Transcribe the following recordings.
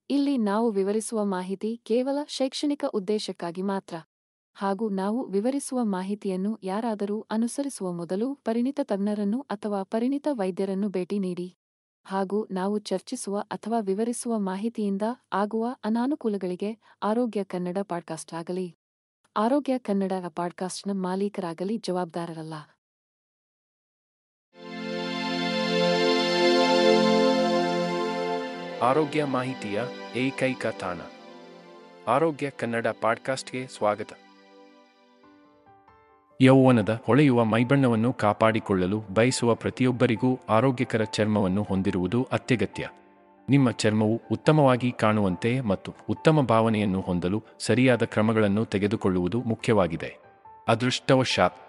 ಇಲ್ಲಿ ನಾವು ವಿವರಿಸುವ ಮಾಹಿತಿ ಕೇವಲ ಶೈಕ್ಷಣಿಕ ಉದ್ದೇಶಕ್ಕಾಗಿ ಮಾತ್ರ. ಹಾಗೂ ನಾವು ವಿವರಿಸುವ ಮಾಹಿತಿಯನ್ನು ಯಾರಾದರೂ ಅನುಸರಿಸುವ ಮೊದಲು ಪರಿಣಿತ ತಜ್ಞರನ್ನು ಅಥವಾ ಪರಿಣಿತ ವೈದ್ಯರನ್ನು ಭೇಟಿ ನೀಡಿ. ಹಾಗೂ ನಾವು ಚರ್ಚಿಸುವ ಅಥವಾ ವಿವರಿಸುವ ಮಾಹಿತಿಯಿಂದ ಆಗುವ ಅನಾನುಕೂಲಗಳಿಗೆ ಆರೋಗ್ಯ ಕನ್ನಡ ಪಾಡ್ಕಾಸ್ಟ್ ಆಗಲಿ ಆರೋಗ್ಯ ಕನ್ನಡ ಪಾಡ್ಕಾಸ್ಟ್ನ ಮಾಲೀಕರಾಗಲಿ ಜವಾಬ್ದಾರರಲ್ಲ. ಆರೋಗ್ಯ ಮಾಹಿತಿಯ ಏಕೈಕ ತಾಣ ಆರೋಗ್ಯ ಕನ್ನಡ ಪಾಡ್ಕಾಸ್ಟ್ಗೆ ಸ್ವಾಗತ. ಯೌವನದ ಹೊಳೆಯುವ ಮೈಬಣ್ಣವನ್ನು ಕಾಪಾಡಿಕೊಳ್ಳಲು ಬಯಸುವ ಪ್ರತಿಯೊಬ್ಬರಿಗೂ ಆರೋಗ್ಯಕರ ಚರ್ಮವನ್ನು ಹೊಂದಿರುವುದು ಅತ್ಯಗತ್ಯ. ನಿಮ್ಮ ಚರ್ಮವು ಉತ್ತಮವಾಗಿ ಕಾಣುವಂತೆ ಮತ್ತು ಉತ್ತಮ ಭಾವನೆಯನ್ನು ಹೊಂದಲು ಸರಿಯಾದ ಕ್ರಮಗಳನ್ನು ತೆಗೆದುಕೊಳ್ಳುವುದು ಮುಖ್ಯವಾಗಿದೆ. ಅದೃಷ್ಟವಶಾತ್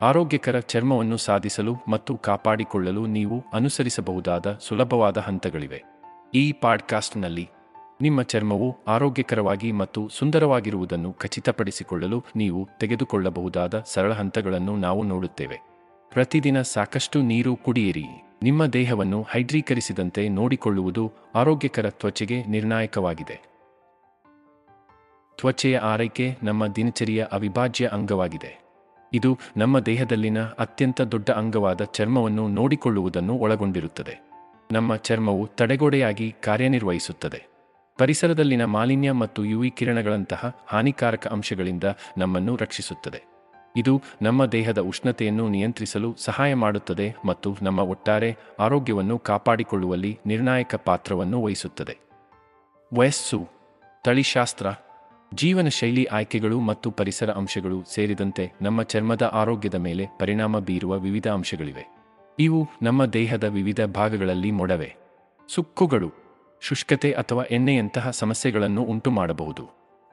ಆರೋಗ್ಯಕರ ಚರ್ಮವನ್ನು ಸಾಧಿಸಲು ಮತ್ತು ಕಾಪಾಡಿಕೊಳ್ಳಲು ನೀವು ಅನುಸರಿಸಬಹುದಾದ ಸುಲಭವಾದ ಹಂತಗಳಿವೆ. ಈ ಪಾಡ್ಕಾಸ್ಟ್ನಲ್ಲಿ ನಿಮ್ಮ ಚರ್ಮವು ಆರೋಗ್ಯಕರವಾಗಿ ಮತ್ತು ಸುಂದರವಾಗಿರುವುದನ್ನು ಖಚಿತಪಡಿಸಿಕೊಳ್ಳಲು ನೀವು ತೆಗೆದುಕೊಳ್ಳಬಹುದಾದ ಸರಳ ಹಂತಗಳನ್ನು ನಾವು ನೋಡುತ್ತೇವೆ. ಪ್ರತಿದಿನ ಸಾಕಷ್ಟು ನೀರು ಕುಡಿಯಿರಿ. ನಿಮ್ಮ ದೇಹವನ್ನು ಹೈಡ್ರೀಕರಿಸಿದಂತೆ ನೋಡಿಕೊಳ್ಳುವುದು ಆರೋಗ್ಯಕರ ತ್ವಚೆಗೆ ನಿರ್ಣಾಯಕವಾಗಿದೆ. ತ್ವಚೆಯ ಆರೈಕೆ ನಮ್ಮ ದಿನಚರಿಯ ಅವಿಭಾಜ್ಯ ಅಂಗವಾಗಿದೆ. ಇದು ನಮ್ಮ ದೇಹದಲ್ಲಿನ ಅತ್ಯಂತ ದೊಡ್ಡ ಅಂಗವಾದ ಚರ್ಮವನ್ನು ನೋಡಿಕೊಳ್ಳುವುದನ್ನು ಒಳಗೊಂಡಿರುತ್ತದೆ. ನಮ್ಮ ಚರ್ಮವು ತಡೆಗೋಡೆಯಾಗಿ ಕಾರ್ಯನಿರ್ವಹಿಸುತ್ತದೆ. ಪರಿಸರದಲ್ಲಿನ ಮಾಲಿನ್ಯ ಮತ್ತು ಯುವಿ ಕಿರಣಗಳಂತಹ ಹಾನಿಕಾರಕ ಅಂಶಗಳಿಂದ ನಮ್ಮನ್ನು ರಕ್ಷಿಸುತ್ತದೆ. ಇದು ನಮ್ಮ ದೇಹದ ಉಷ್ಣತೆಯನ್ನು ನಿಯಂತ್ರಿಸಲು ಸಹಾಯ ಮಾಡುತ್ತದೆ ಮತ್ತು ನಮ್ಮ ಒಟ್ಟಾರೆ ಆರೋಗ್ಯವನ್ನು ಕಾಪಾಡಿಕೊಳ್ಳುವಲ್ಲಿ ನಿರ್ಣಾಯಕ ಪಾತ್ರವನ್ನು ವಹಿಸುತ್ತದೆ. ವಯಸ್ಸು, ತಳಿಶಾಸ್ತ್ರ, ಜೀವನ ಶೈಲಿ ಆಯ್ಕೆಗಳು ಮತ್ತು ಪರಿಸರ ಅಂಶಗಳು ಸೇರಿದಂತೆ ನಮ್ಮ ಚರ್ಮದ ಆರೋಗ್ಯದ ಮೇಲೆ ಪರಿಣಾಮ ಬೀರುವ ವಿವಿಧ ಅಂಶಗಳಿವೆ. ಇವು ನಮ್ಮ ದೇಹದ ವಿವಿಧ ಭಾಗಗಳಲ್ಲಿ ಮೊಡವೆ, ಸುಕ್ಕುಗಳು, ಶುಷ್ಕತೆ ಅಥವಾ ಎಣ್ಣೆಯಂತಹ ಸಮಸ್ಯೆಗಳನ್ನು ಉಂಟುಮಾಡಬಹುದು.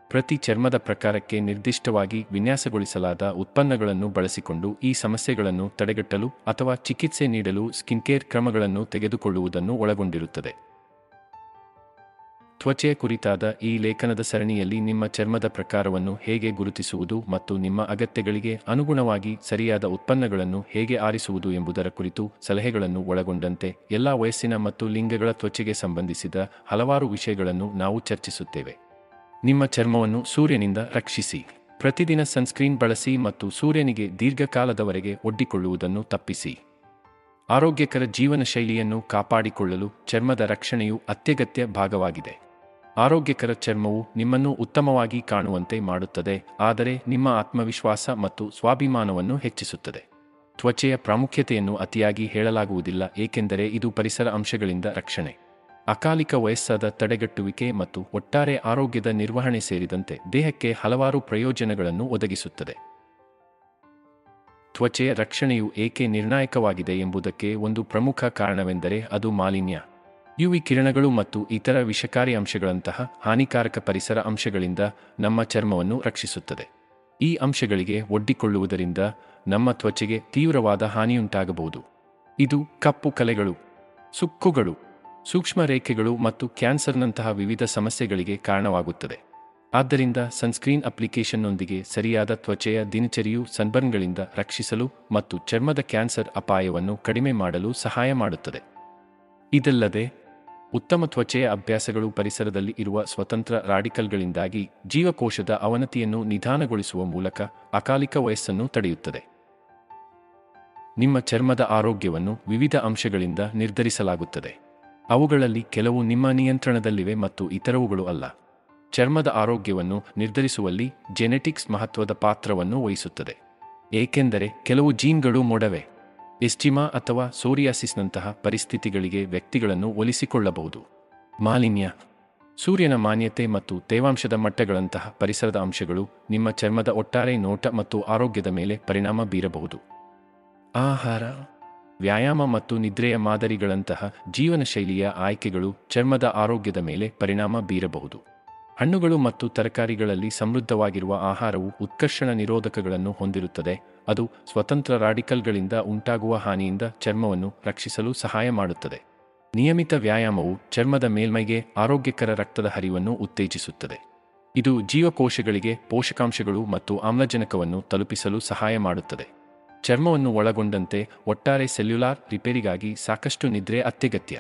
ಪ್ರತಿ ಚರ್ಮದ ಪ್ರಕಾರಕ್ಕೆ ನಿರ್ದಿಷ್ಟವಾಗಿ ವಿನ್ಯಾಸಗೊಳಿಸಲಾದ ಉತ್ಪನ್ನಗಳನ್ನು ಬಳಸಿಕೊಂಡು ಈ ಸಮಸ್ಯೆಗಳನ್ನು ತಡೆಗಟ್ಟಲು ಅಥವಾ ಚಿಕಿತ್ಸೆ ನೀಡಲು ಸ್ಕಿನ್ಕೇರ್ ಕ್ರಮಗಳನ್ನು ತೆಗೆದುಕೊಳ್ಳುವುದನ್ನು ಒಳಗೊಂಡಿರುತ್ತದೆ. ತ್ವಚೆಯ ಕುರಿತಾದ ಈ ಲೇಖನದ ಸರಣಿಯಲ್ಲಿ ನಿಮ್ಮ ಚರ್ಮದ ಪ್ರಕಾರವನ್ನು ಹೇಗೆ ಗುರುತಿಸುವುದು ಮತ್ತು ನಿಮ್ಮ ಅಗತ್ಯಗಳಿಗೆ ಅನುಗುಣವಾಗಿ ಸರಿಯಾದ ಉತ್ಪನ್ನಗಳನ್ನು ಹೇಗೆ ಆರಿಸುವುದು ಎಂಬುದರ ಕುರಿತು ಸಲಹೆಗಳನ್ನು ಒಳಗೊಂಡಂತೆ ಎಲ್ಲ ವಯಸ್ಸಿನ ಮತ್ತು ಲಿಂಗಗಳ ತ್ವಚೆಗೆ ಸಂಬಂಧಿಸಿದ ಹಲವಾರು ವಿಷಯಗಳನ್ನು ನಾವು ಚರ್ಚಿಸುತ್ತೇವೆ. ನಿಮ್ಮ ಚರ್ಮವನ್ನು ಸೂರ್ಯನಿಂದ ರಕ್ಷಿಸಿ. ಪ್ರತಿದಿನ ಸನ್ಸ್ಕ್ರೀನ್ ಬಳಸಿ ಮತ್ತು ಸೂರ್ಯನಿಗೆ ದೀರ್ಘಕಾಲದವರೆಗೆ ಒಡ್ಡಿಕೊಳ್ಳುವುದನ್ನು ತಪ್ಪಿಸಿ. ಆರೋಗ್ಯಕರ ಜೀವನ ಶೈಲಿಯನ್ನು ಕಾಪಾಡಿಕೊಳ್ಳಲು ಚರ್ಮದ ರಕ್ಷಣೆಯು ಅತ್ಯಗತ್ಯ ಭಾಗವಾಗಿದೆ. ಆರೋಗ್ಯಕರ ಚರ್ಮವು ನಿಮ್ಮನ್ನು ಉತ್ತಮವಾಗಿ ಕಾಣುವಂತೆ ಮಾಡುತ್ತದೆ, ಆದರೆ ನಿಮ್ಮ ಆತ್ಮವಿಶ್ವಾಸ ಮತ್ತು ಸ್ವಾಭಿಮಾನವನ್ನು ಹೆಚ್ಚಿಸುತ್ತದೆ. ತ್ವಚೆಯ ಪ್ರಾಮುಖ್ಯತೆಯನ್ನು ಅತಿಯಾಗಿ ಹೇಳಲಾಗುವುದಿಲ್ಲ, ಏಕೆಂದರೆ ಇದು ಪರಿಸರ ಅಂಶಗಳಿಂದ ರಕ್ಷಣೆ, ಅಕಾಲಿಕ ವಯಸ್ಸಾದ ತಡೆಗಟ್ಟುವಿಕೆ ಮತ್ತು ಒಟ್ಟಾರೆ ಆರೋಗ್ಯದ ನಿರ್ವಹಣೆ ಸೇರಿದಂತೆ ದೇಹಕ್ಕೆ ಹಲವಾರು ಪ್ರಯೋಜನಗಳನ್ನು ಒದಗಿಸುತ್ತದೆ. ತ್ವಚೆಯ ರಕ್ಷಣೆಯು ಏಕೆ ನಿರ್ಣಾಯಕವಾಗಿದೆ ಎಂಬುದಕ್ಕೆ ಒಂದು ಪ್ರಮುಖ ಕಾರಣವೆಂದರೆ ಅದು ಮಾಲಿನ್ಯ, ಯುವಿ ಕಿರಣಗಳು ಮತ್ತು ಇತರ ವಿಷಕಾರಿ ಅಂಶಗಳಂತಹ ಹಾನಿಕಾರಕ ಪರಿಸರ ಅಂಶಗಳಿಂದ ನಮ್ಮ ಚರ್ಮವನ್ನು ರಕ್ಷಿಸುತ್ತದೆ. ಈ ಅಂಶಗಳಿಗೆ ಒಡ್ಡಿಕೊಳ್ಳುವುದರಿಂದ ನಮ್ಮ ತ್ವಚೆಗೆ ತೀವ್ರವಾದ ಹಾನಿಯುಂಟಾಗಬಹುದು. ಇದು ಕಪ್ಪು ಕಲೆಗಳು, ಸುಕ್ಕುಗಳು, ಸೂಕ್ಷ್ಮ ರೇಖೆಗಳು ಮತ್ತು ಕ್ಯಾನ್ಸರ್ನಂತಹ ವಿವಿಧ ಸಮಸ್ಯೆಗಳಿಗೆ ಕಾರಣವಾಗುತ್ತದೆ. ಆದ್ದರಿಂದ ಸನ್ಸ್ಕ್ರೀನ್ ಅಪ್ಲಿಕೇಶನ್ನೊಂದಿಗೆ ಸರಿಯಾದ ತ್ವಚೆಯ ದಿನಚರಿಯು ಸನ್ಬರ್ನ್ಗಳಿಂದ ರಕ್ಷಿಸಲು ಮತ್ತು ಚರ್ಮದ ಕ್ಯಾನ್ಸರ್ ಅಪಾಯವನ್ನು ಕಡಿಮೆ ಮಾಡಲು ಸಹಾಯ ಮಾಡುತ್ತದೆ. ಇದಲ್ಲದೆ ಉತ್ತಮ ತ್ವಚೆಯ ಅಭ್ಯಾಸಗಳು ಪರಿಸರದಲ್ಲಿ ಇರುವ ಸ್ವತಂತ್ರ ರಾಡಿಕಲ್ಗಳಿಂದಾಗಿ ಜೀವಕೋಶದ ಅವನತಿಯನ್ನು ನಿಧಾನಗೊಳಿಸುವ ಮೂಲಕ ಅಕಾಲಿಕ ವಯಸ್ಸನ್ನು ತಡೆಯುತ್ತದೆ. ನಿಮ್ಮ ಚರ್ಮದ ಆರೋಗ್ಯವನ್ನು ವಿವಿಧ ಅಂಶಗಳಿಂದ ನಿರ್ಧರಿಸಲಾಗುತ್ತದೆ. ಅವುಗಳಲ್ಲಿ ಕೆಲವು ನಿಮ್ಮ ನಿಯಂತ್ರಣದಲ್ಲಿವೆ ಮತ್ತು ಇತರವುಗಳು ಅಲ್ಲ. ಚರ್ಮದ ಆರೋಗ್ಯವನ್ನು ನಿರ್ಧರಿಸುವಲ್ಲಿ ಜೆನೆಟಿಕ್ಸ್ ಮಹತ್ವದ ಪಾತ್ರವನ್ನು ವಹಿಸುತ್ತದೆ, ಏಕೆಂದರೆ ಕೆಲವು ಜೀನ್ಗಳು ಮೊಡವೆ, ಎಸ್ಜಿಮಾ ಅಥವಾ ಸೋರಿಯಾಸಿಸ್ನಂತಹ ಪರಿಸ್ಥಿತಿಗಳಿಗೆ ವ್ಯಕ್ತಿಗಳನ್ನು ಒಲಿಸಿಕೊಳ್ಳಬಹುದು. ಮಾಲಿನ್ಯ, ಸೂರ್ಯನ ಮಾನ್ಯತೆ ಮತ್ತು ತೇವಾಂಶದ ಮಟ್ಟಗಳಂತಹ ಪರಿಸರದ ಅಂಶಗಳು ನಿಮ್ಮ ಚರ್ಮದ ಒಟ್ಟಾರೆ ನೋಟ ಮತ್ತು ಆರೋಗ್ಯದ ಮೇಲೆ ಪರಿಣಾಮ ಬೀರಬಹುದು. ಆಹಾರ, ವ್ಯಾಯಾಮ ಮತ್ತು ನಿದ್ರೆಯ ಮಾದರಿಗಳಂತಹ ಜೀವನ ಶೈಲಿಯ ಆಯ್ಕೆಗಳು ಚರ್ಮದ ಆರೋಗ್ಯದ ಮೇಲೆ ಪರಿಣಾಮ ಬೀರಬಹುದು. ಹಣ್ಣುಗಳು ಮತ್ತು ತರಕಾರಿಗಳಲ್ಲಿ ಸಮೃದ್ಧವಾಗಿರುವ ಆಹಾರವು ಉತ್ಕರ್ಷಣ ನಿರೋಧಕಗಳನ್ನು ಹೊಂದಿರುತ್ತದೆ. ಅದು ಸ್ವತಂತ್ರ ರಾಡಿಕಲ್ಗಳಿಂದ ಉಂಟಾಗುವ ಹಾನಿಯಿಂದ ಚರ್ಮವನ್ನು ರಕ್ಷಿಸಲು ಸಹಾಯ ಮಾಡುತ್ತದೆ. ನಿಯಮಿತ ವ್ಯಾಯಾಮವು ಚರ್ಮದ ಮೇಲ್ಮೈಗೆ ಆರೋಗ್ಯಕರ ರಕ್ತದ ಹರಿವನ್ನು ಉತ್ತೇಜಿಸುತ್ತದೆ. ಇದು ಜೀವಕೋಶಗಳಿಗೆ ಪೋಷಕಾಂಶಗಳು ಮತ್ತು ಆಮ್ಲಜನಕವನ್ನು ತಲುಪಿಸಲು ಸಹಾಯ ಮಾಡುತ್ತದೆ. ಚರ್ಮವನ್ನು ಒಳಗೊಂಡಂತೆ ಒಟ್ಟಾರೆ ಸೆಲ್ಯುಲಾರ್ ರಿಪೇರಿಗಾಗಿ ಸಾಕಷ್ಟು ನಿದ್ರೆ ಅತ್ಯಗತ್ಯ.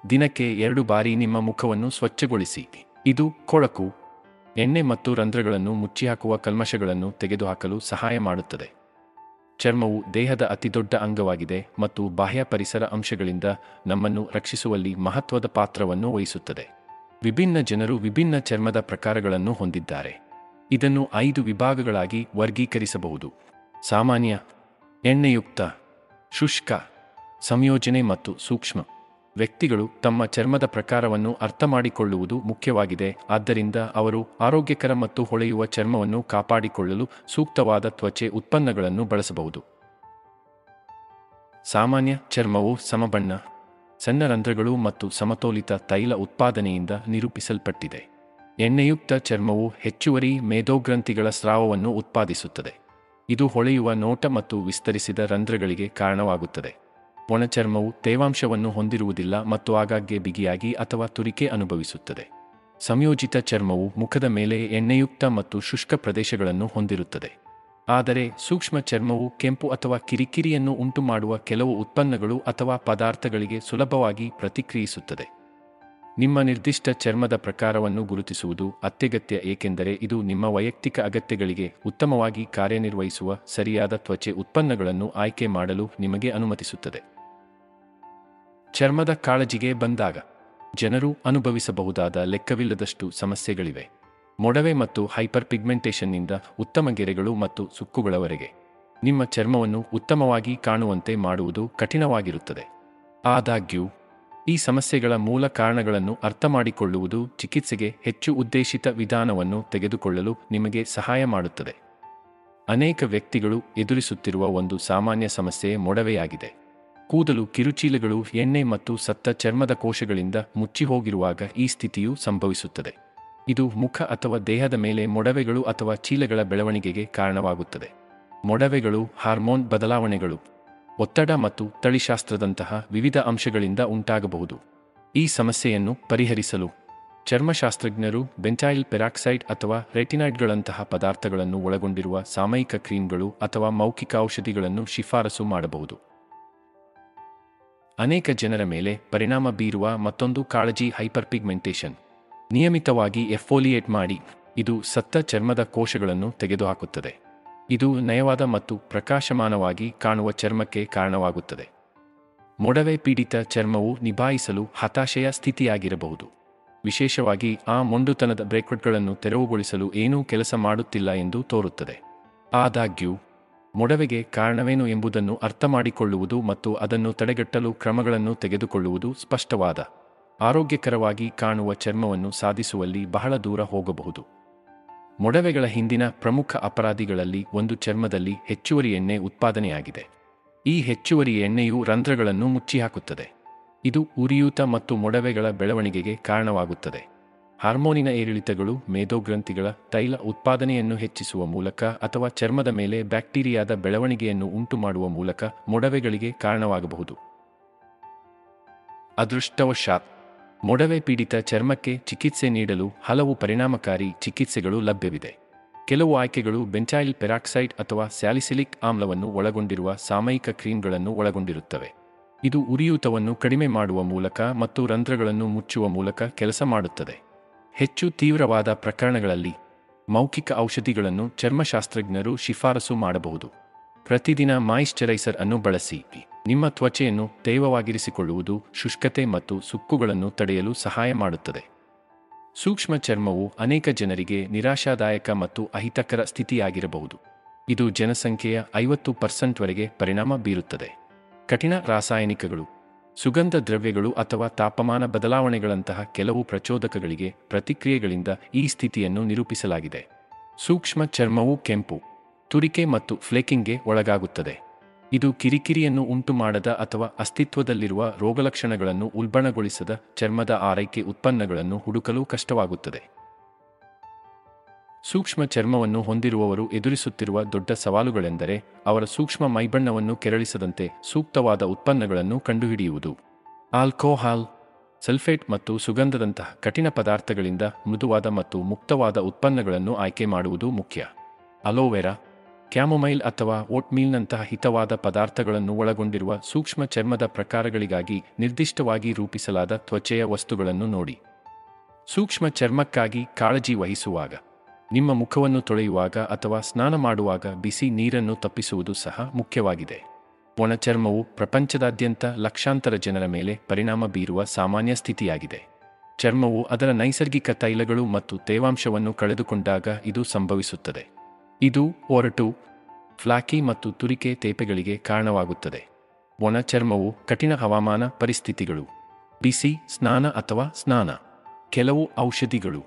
ದಿನಕ್ಕೆ 2 ಬಾರಿ ನಿಮ್ಮ ಮುಖವನ್ನು ಸ್ವಚ್ಛಗೊಳಿಸಿ. ಇದು ಕೊಳಕು, ಎಣ್ಣೆ ಮತ್ತು ರಂಧ್ರಗಳನ್ನು ಮುಚ್ಚಿಹಾಕುವ ಕಲ್ಮಶಗಳನ್ನು ತೆಗೆದುಹಾಕಲು ಸಹಾಯ ಮಾಡುತ್ತದೆ. ಚರ್ಮವು ದೇಹದ ಅತಿದೊಡ್ಡ ಅಂಗವಾಗಿದೆ ಮತ್ತು ಬಾಹ್ಯ ಪರಿಸರ ಅಂಶಗಳಿಂದ ನಮ್ಮನ್ನು ರಕ್ಷಿಸುವಲ್ಲಿ ಮಹತ್ವದ ಪಾತ್ರವನ್ನು ವಹಿಸುತ್ತದೆ. ವಿಭಿನ್ನ ಜನರು ವಿಭಿನ್ನ ಚರ್ಮದ ಪ್ರಕಾರಗಳನ್ನು ಹೊಂದಿದ್ದಾರೆ. ಇದನ್ನು 5 ವಿಭಾಗಗಳಾಗಿ ವರ್ಗೀಕರಿಸಬಹುದು: ಸಾಮಾನ್ಯ, ಎಣ್ಣೆಯುಕ್ತ, ಶುಷ್ಕ, ಸಂಯೋಜನೆ ಮತ್ತು ಸೂಕ್ಷ್ಮ. ವ್ಯಕ್ತಿಗಳು ತಮ್ಮ ಚರ್ಮದ ಪ್ರಕಾರವನ್ನು ಅರ್ಥಮಾಡಿಕೊಳ್ಳುವುದು ಮುಖ್ಯವಾಗಿದೆ, ಆದ್ದರಿಂದ ಅವರು ಆರೋಗ್ಯಕರ ಮತ್ತು ಹೊಳೆಯುವ ಚರ್ಮವನ್ನು ಕಾಪಾಡಿಕೊಳ್ಳಲು ಸೂಕ್ತವಾದ ತ್ವಚೆ ಉತ್ಪನ್ನಗಳನ್ನು ಬಳಸಬಹುದು. ಸಾಮಾನ್ಯ ಚರ್ಮವು ಸಮಬಣ್ಣ, ಸಣ್ಣ ರಂಧ್ರಗಳು ಮತ್ತು ಸಮತೋಲಿತ ತೈಲ ಉತ್ಪಾದನೆಯಿಂದ ನಿರೂಪಿಸಲ್ಪಟ್ಟಿದೆ. ಎಣ್ಣೆಯುಕ್ತ ಚರ್ಮವು ಹೆಚ್ಚುವರಿ ಮೇದೋಗ್ರಂಥಿಗಳ ಸ್ರಾವವನ್ನು ಉತ್ಪಾದಿಸುತ್ತದೆ. ಇದು ಹೊಳೆಯುವ ನೋಟ ಮತ್ತು ವಿಸ್ತರಿಸಿದ ರಂಧ್ರಗಳಿಗೆ ಕಾರಣವಾಗುತ್ತದೆ. ಒಣಚರ್ಮವು ತೇವಾಂಶವನ್ನು ಹೊಂದಿರುವುದಿಲ್ಲ ಮತ್ತು ಆಗಾಗ್ಗೆ ಬಿಗಿಯಾಗಿ ಅಥವಾ ತುರಿಕೆ ಅನುಭವಿಸುತ್ತದೆ. ಸಂಯೋಜಿತ ಚರ್ಮವು ಮುಖದ ಮೇಲೆ ಎಣ್ಣೆಯುಕ್ತ ಮತ್ತು ಶುಷ್ಕ ಪ್ರದೇಶಗಳನ್ನು ಹೊಂದಿರುತ್ತದೆ. ಆದರೆ ಸೂಕ್ಷ್ಮ ಚರ್ಮವು ಕೆಂಪು ಅಥವಾ ಕಿರಿಕಿರಿಯನ್ನು ಉಂಟುಮಾಡುವ ಕೆಲವು ಉತ್ಪನ್ನಗಳು ಅಥವಾ ಪದಾರ್ಥಗಳಿಗೆ ಸುಲಭವಾಗಿ ಪ್ರತಿಕ್ರಿಯಿಸುತ್ತದೆ. ನಿಮ್ಮ ನಿರ್ದಿಷ್ಟ ಚರ್ಮದ ಪ್ರಕಾರವನ್ನು ಗುರುತಿಸುವುದು ಅತ್ಯಗತ್ಯ, ಏಕೆಂದರೆ ಇದು ನಿಮ್ಮ ವೈಯಕ್ತಿಕ ಅಗತ್ಯಗಳಿಗೆ ಉತ್ತಮವಾಗಿ ಕಾರ್ಯನಿರ್ವಹಿಸುವ ಸರಿಯಾದ ತ್ವಚೆ ಉತ್ಪನ್ನಗಳನ್ನು ಆಯ್ಕೆ ಮಾಡಲು ನಿಮಗೆ ಅನುಮತಿಸುತ್ತದೆ. ಚರ್ಮದ ಕಾಳಜಿಗೆ ಬಂದಾಗ ಜನರು ಅನುಭವಿಸಬಹುದಾದ ಲೆಕ್ಕವಿಲ್ಲದಷ್ಟು ಸಮಸ್ಯೆಗಳಿವೆ. ಮೊಡವೆ ಮತ್ತು ಹೈಪರ್ ಪಿಗ್ಮೆಂಟೇಷನ್ನಿಂದ ಉತ್ತಮ ಗೆರೆಗಳು ಮತ್ತು ಸುಕ್ಕುಗಳವರೆಗೆ ನಿಮ್ಮ ಚರ್ಮವನ್ನು ಉತ್ತಮವಾಗಿ ಕಾಣುವಂತೆ ಮಾಡುವುದು ಕಠಿಣವಾಗಿರುತ್ತದೆ. ಆದಾಗ್ಯೂ ಈ ಸಮಸ್ಯೆಗಳ ಮೂಲ ಕಾರಣಗಳನ್ನು ಅರ್ಥಮಾಡಿಕೊಳ್ಳುವುದು ಚಿಕಿತ್ಸೆಗೆ ಹೆಚ್ಚು ಉದ್ದೇಶಿತ ವಿಧಾನವನ್ನು ತೆಗೆದುಕೊಳ್ಳಲು ನಿಮಗೆ ಸಹಾಯ ಮಾಡುತ್ತದೆ. ಅನೇಕ ವ್ಯಕ್ತಿಗಳು ಎದುರಿಸುತ್ತಿರುವ ಒಂದು ಸಾಮಾನ್ಯ ಸಮಸ್ಯೆ ಮೊಡವೆಯಾಗಿದೆ. ಕೂದಲು ಕಿರುಚೀಲಗಳು ಎಣ್ಣೆ ಮತ್ತು ಸತ್ತ ಚರ್ಮದ ಕೋಶಗಳಿಂದ ಮುಚ್ಚಿಹೋಗಿರುವಾಗ ಈ ಸ್ಥಿತಿಯು ಸಂಭವಿಸುತ್ತದೆ. ಇದು ಮುಖ ಅಥವಾ ದೇಹದ ಮೇಲೆ ಮೊಡವೆಗಳು ಅಥವಾ ಚೀಲಗಳ ಬೆಳವಣಿಗೆಗೆ ಕಾರಣವಾಗುತ್ತದೆ. ಮೊಡವೆಗಳು ಹಾರ್ಮೋನ್ ಬದಲಾವಣೆಗಳು, ಒತ್ತಡ ಮತ್ತು ತಳಿಶಾಸ್ತ್ರದಂತಹ ವಿವಿಧ ಅಂಶಗಳಿಂದ ಉಂಟಾಗಬಹುದು. ಈ ಸಮಸ್ಯೆಯನ್ನು ಪರಿಹರಿಸಲು ಚರ್ಮಶಾಸ್ತ್ರಜ್ಞರು ಬೆಂಜೈಲ್ ಪೆರಾಕ್ಸೈಡ್ ಅಥವಾ ರೆಟಿನಾಯ್ಡ್ಗಳಂತಹ ಪದಾರ್ಥಗಳನ್ನು ಒಳಗೊಂಡಿರುವ ಸಾಮಯಿಕ ಕ್ರೀಮ್ಗಳು ಅಥವಾ ಮೌಖಿಕ ಔಷಧಿಗಳನ್ನು ಶಿಫಾರಸು ಮಾಡಬಹುದು. ಅನೇಕ ಜನರ ಮೇಲೆ ಪರಿಣಾಮ ಬೀರುವ ಮತ್ತೊಂದು ಕಾಳಜಿ ಹೈಪರ್ಪಿಗ್ಮೆಂಟೇಷನ್. ನಿಯಮಿತವಾಗಿ ಎಫ್ಫೋಲಿಯೇಟ್ ಮಾಡಿ. ಇದು ಸತ್ತ ಚರ್ಮದ ಕೋಶಗಳನ್ನು ತೆಗೆದುಹಾಕುತ್ತದೆ. ಇದು ನಯವಾದ ಮತ್ತು ಪ್ರಕಾಶಮಾನವಾಗಿ ಕಾಣುವ ಚರ್ಮಕ್ಕೆ ಕಾರಣವಾಗುತ್ತದೆ. ಮೊಡವೆ ಪೀಡಿತ ಚರ್ಮವು ನಿಭಾಯಿಸಲು ಹತಾಶೆಯ ಸ್ಥಿತಿಯಾಗಿರಬಹುದು, ವಿಶೇಷವಾಗಿ ಆ ಮೊಂಡುತನದ ಬ್ರೇಕ್ಗಳನ್ನು ತೆರವುಗೊಳಿಸಲು ಏನೂ ಕೆಲಸ ಮಾಡುತ್ತಿಲ್ಲ ಎಂದು ತೋರುತ್ತದೆ. ಆದಾಗ್ಯೂ ಮೊಡವೆಗೆ ಕಾರಣವೇನು ಎಂಬುದನ್ನು ಅರ್ಥಮಾಡಿಕೊಳ್ಳುವುದು ಮತ್ತು ಅದನ್ನು ತಡೆಗಟ್ಟಲು ಕ್ರಮಗಳನ್ನು ತೆಗೆದುಕೊಳ್ಳುವುದು ಸ್ಪಷ್ಟವಾದ, ಆರೋಗ್ಯಕರವಾಗಿ ಕಾಣುವ ಚರ್ಮವನ್ನು ಸಾಧಿಸುವಲ್ಲಿ ಬಹಳ ದೂರ ಹೋಗಬಹುದು. ಮೊಡವೆಗಳ ಹಿಂದಿನ ಪ್ರಮುಖ ಅಪರಾಧಿಗಳಲ್ಲಿ ಒಂದು ಚರ್ಮದಲ್ಲಿ ಹೆಚ್ಚುವರಿ ಎಣ್ಣೆ ಉತ್ಪಾದನೆಯಾಗಿದೆ. ಈ ಹೆಚ್ಚುವರಿ ಎಣ್ಣೆಯು ರಂಧ್ರಗಳನ್ನು ಮುಚ್ಚಿಹಾಕುತ್ತದೆ. ಇದು ಉರಿಯೂತ ಮತ್ತು ಮೊಡವೆಗಳ ಬೆಳವಣಿಗೆಗೆ ಕಾರಣವಾಗುತ್ತದೆ. ಹಾರ್ಮೋನಿನ ಏರಿಳಿತಗಳು ಮೇದೋಗ್ರಂಥಿಗಳ ತೈಲ ಉತ್ಪಾದನೆಯನ್ನು ಹೆಚ್ಚಿಸುವ ಮೂಲಕ ಅಥವಾ ಚರ್ಮದ ಮೇಲೆ ಬ್ಯಾಕ್ಟೀರಿಯಾದ ಬೆಳವಣಿಗೆಯನ್ನು ಉಂಟುಮಾಡುವ ಮೂಲಕ ಮೊಡವೆಗಳಿಗೆ ಕಾರಣವಾಗಬಹುದು. ಅದೃಷ್ಟವಶಾತ್ ಮೊಡವೆ ಪೀಡಿತ ಚರ್ಮಕ್ಕೆ ಚಿಕಿತ್ಸೆ ನೀಡಲು ಹಲವು ಪರಿಣಾಮಕಾರಿ ಚಿಕಿತ್ಸೆಗಳು ಲಭ್ಯವಿದೆ. ಕೆಲವು ಆಯ್ಕೆಗಳು ಬೆಂಜೈಲ್ ಪೆರಾಕ್ಸೈಡ್ ಅಥವಾ ಸ್ಯಾಲಿಸಿಲಿಕ್ ಆಮ್ಲವನ್ನು ಒಳಗೊಂಡಿರುವ ಸಾಮಯಿಕ ಕ್ರೀಮ್ಗಳನ್ನು ಒಳಗೊಂಡಿರುತ್ತವೆ. ಇದು ಉರಿಯೂತವನ್ನು ಕಡಿಮೆ ಮಾಡುವ ಮೂಲಕ ಮತ್ತು ರಂಧ್ರಗಳನ್ನು ಮುಚ್ಚುವ ಮೂಲಕ ಕೆಲಸ ಮಾಡುತ್ತದೆ. ಹೆಚ್ಚು ತೀವ್ರವಾದ ಪ್ರಕರಣಗಳಲ್ಲಿ ಮೌಖಿಕ ಔಷಧಿಗಳನ್ನು ಚರ್ಮಶಾಸ್ತ್ರಜ್ಞರು ಶಿಫಾರಸು ಮಾಡಬಹುದು. ಪ್ರತಿದಿನ ಮಾಯಿಶ್ಚರೈಸರ್ ಅನ್ನು ಬಳಸಿ. ನಿಮ್ಮ ತ್ವಚೆಯನ್ನು ತೇವವಾಗಿರಿಸಿಕೊಳ್ಳುವುದು ಶುಷ್ಕತೆ ಮತ್ತು ಸುಕ್ಕುಗಳನ್ನು ತಡೆಯಲು ಸಹಾಯ ಮಾಡುತ್ತದೆ. ಸೂಕ್ಷ್ಮ ಚರ್ಮವು ಅನೇಕ ಜನರಿಗೆ ನಿರಾಶಾದಾಯಕ ಮತ್ತು ಅಹಿತಕರ ಸ್ಥಿತಿಯಾಗಿರಬಹುದು. ಇದು ಜನಸಂಖ್ಯೆಯ 50% ಪರಿಣಾಮ ಬೀರುತ್ತದೆ. ಕಠಿಣ ರಾಸಾಯನಿಕಗಳು, ಸುಗಂಧ ದ್ರವ್ಯಗಳು ಅಥವಾ ತಾಪಮಾನ ಬದಲಾವಣೆಗಳಂತಹ ಕೆಲವು ಪ್ರಚೋದಕಗಳಿಗೆ ಪ್ರತಿಕ್ರಿಯೆಗಳಿಂದ ಈ ಸ್ಥಿತಿಯನ್ನು ನಿರೂಪಿಸಲಾಗಿದೆ. ಸೂಕ್ಷ್ಮ ಚರ್ಮವು ಕೆಂಪು, ತುರಿಕೆ ಮತ್ತು ಫ್ಲೇಕಿಂಗ್ಗೆ ಒಳಗಾಗುತ್ತದೆ. ಇದು ಕಿರಿಕಿರಿಯನ್ನು ಉಂಟುಮಾಡದ ಅಥವಾ ಅಸ್ತಿತ್ವದಲ್ಲಿರುವ ರೋಗಲಕ್ಷಣಗಳನ್ನು ಉಲ್ಬಣಗೊಳಿಸದ ಚರ್ಮದ ಆರೈಕೆ ಉತ್ಪನ್ನಗಳನ್ನು ಹುಡುಕಲು ಕಷ್ಟವಾಗುತ್ತದೆ. ಸೂಕ್ಷ್ಮ ಚರ್ಮವನ್ನು ಹೊಂದಿರುವವರು ಎದುರಿಸುತ್ತಿರುವ ದೊಡ್ಡ ಸವಾಲುಗಳೆಂದರೆ ಅವರ ಸೂಕ್ಷ್ಮ ಮೈಬಣ್ಣವನ್ನು ಕೆರಳಿಸದಂತೆ ಸೂಕ್ತವಾದ ಉತ್ಪನ್ನಗಳನ್ನು ಕಂಡುಹಿಡಿಯುವುದು. ಆಲ್ಕೋಹಾಲ್, ಸಲ್ಫೇಟ್ ಮತ್ತು ಸುಗಂಧದಂತಹ ಕಠಿಣ ಪದಾರ್ಥಗಳಿಂದ ಮೃದುವಾದ ಮತ್ತು ಮುಕ್ತವಾದ ಉತ್ಪನ್ನಗಳನ್ನು ಆಯ್ಕೆ ಮಾಡುವುದು ಮುಖ್ಯ. ಅಲೋವೆರಾ, ಕ್ಯಾಮೊಮೈಲ್ ಅಥವಾ ಓಟ್ಮೀಲ್ನಂತಹ ಹಿತವಾದ ಪದಾರ್ಥಗಳನ್ನು ಒಳಗೊಂಡಿರುವ ಸೂಕ್ಷ್ಮ ಚರ್ಮದ ಪ್ರಕಾರಗಳಿಗಾಗಿ ನಿರ್ದಿಷ್ಟವಾಗಿ ರೂಪಿಸಲಾದ ತ್ವಚೆಯ ವಸ್ತುಗಳನ್ನು ನೋಡಿ. ಸೂಕ್ಷ್ಮ ಚರ್ಮಕ್ಕಾಗಿ ಕಾಳಜಿ ವಹಿಸುವಾಗ, ನಿಮ್ಮ ಮುಖವನ್ನು ತೊಳೆಯುವಾಗ ಅಥವಾ ಸ್ನಾನ ಮಾಡುವಾಗ ಬಿಸಿ ನೀರನ್ನು ತಪ್ಪಿಸುವುದು ಸಹ ಮುಖ್ಯವಾಗಿದೆ. ಒಣ ಚರ್ಮವು ಪ್ರಪಂಚದಾದ್ಯಂತ ಲಕ್ಷಾಂತರ ಜನರ ಮೇಲೆ ಪರಿಣಾಮ ಬೀರುವ ಸಾಮಾನ್ಯ ಸ್ಥಿತಿಯಾಗಿದೆ. ಚರ್ಮವು ಅದರ ನೈಸರ್ಗಿಕ ತೈಲಗಳು ಮತ್ತು ತೇವಾಂಶವನ್ನು ಕಳೆದುಕೊಂಡಾಗ ಇದು ಸಂಭವಿಸುತ್ತದೆ. ಇದು ಒರಟು, ಫ್ಲಾಕಿ ಮತ್ತು ತುರಿಕೆ ತೇಪೆಗಳಿಗೆ ಕಾರಣವಾಗುತ್ತದೆ. ಒಣ ಚರ್ಮವು ಕಠಿಣ ಹವಾಮಾನ ಪರಿಸ್ಥಿತಿಗಳು, ಬಿಸಿ ಸ್ನಾನ ಅಥವಾ ಸ್ನಾನ, ಕೆಲವು ಔಷಧಿಗಳು,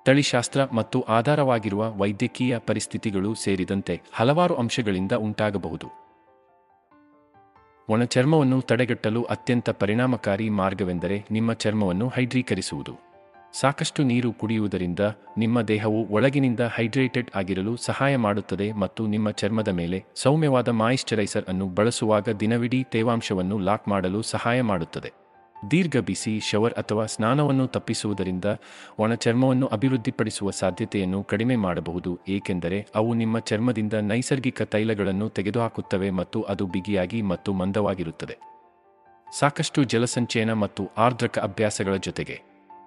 ತಳಿಶಾಸ್ತ್ರ ಮತ್ತು ಆಧಾರವಾಗಿರುವ ವೈದ್ಯಕೀಯ ಪರಿಸ್ಥಿತಿಗಳು ಸೇರಿದಂತೆ ಹಲವಾರು ಅಂಶಗಳಿಂದ ಉಂಟಾಗಬಹುದು. ಒಣ ಚರ್ಮವನ್ನು ತಡೆಗಟ್ಟಲು ಅತ್ಯಂತ ಪರಿಣಾಮಕಾರಿ ಮಾರ್ಗವೆಂದರೆ ನಿಮ್ಮ ಚರ್ಮವನ್ನು ಹೈಡ್ರೀಕರಿಸುವುದು. ಸಾಕಷ್ಟು ನೀರು ಕುಡಿಯುವುದರಿಂದ ನಿಮ್ಮ ದೇಹವು ಒಳಗಿನಿಂದ ಹೈಡ್ರೇಟೆಡ್ ಆಗಿರಲು ಸಹಾಯ ಮಾಡುತ್ತದೆ ಮತ್ತು ನಿಮ್ಮ ಚರ್ಮದ ಮೇಲೆ ಸೌಮ್ಯವಾದ ಮಾಯಿಶ್ಚರೈಸರ್ ಅನ್ನು ಬಳಸುವಾಗ ದಿನವಿಡೀ ತೇವಾಂಶವನ್ನು ಲಾಕ್ ಮಾಡಲು ಸಹಾಯ ಮಾಡುತ್ತದೆ. ದೀರ್ಘ ಬಿಸಿ ಶವರ್ ಅಥವಾ ಸ್ನಾನವನ್ನು ತಪ್ಪಿಸುವುದರಿಂದ ಒಣ ಚರ್ಮವನ್ನು ಅಭಿವೃದ್ಧಿಪಡಿಸುವ ಸಾಧ್ಯತೆಯನ್ನು ಕಡಿಮೆ ಮಾಡಬಹುದು, ಏಕೆಂದರೆ ಅವು ನಿಮ್ಮ ಚರ್ಮದಿಂದ ನೈಸರ್ಗಿಕ ತೈಲಗಳನ್ನು ತೆಗೆದುಹಾಕುತ್ತವೆ ಮತ್ತು ಅದು ಬಿಗಿಯಾಗಿ ಮತ್ತು ಮಂದವಾಗಿರುತ್ತದೆ. ಸಾಕಷ್ಟು ಜಲಸಂಚಯನ ಮತ್ತು ಆರ್ದ್ರಕ ಅಭ್ಯಾಸಗಳ ಜೊತೆಗೆ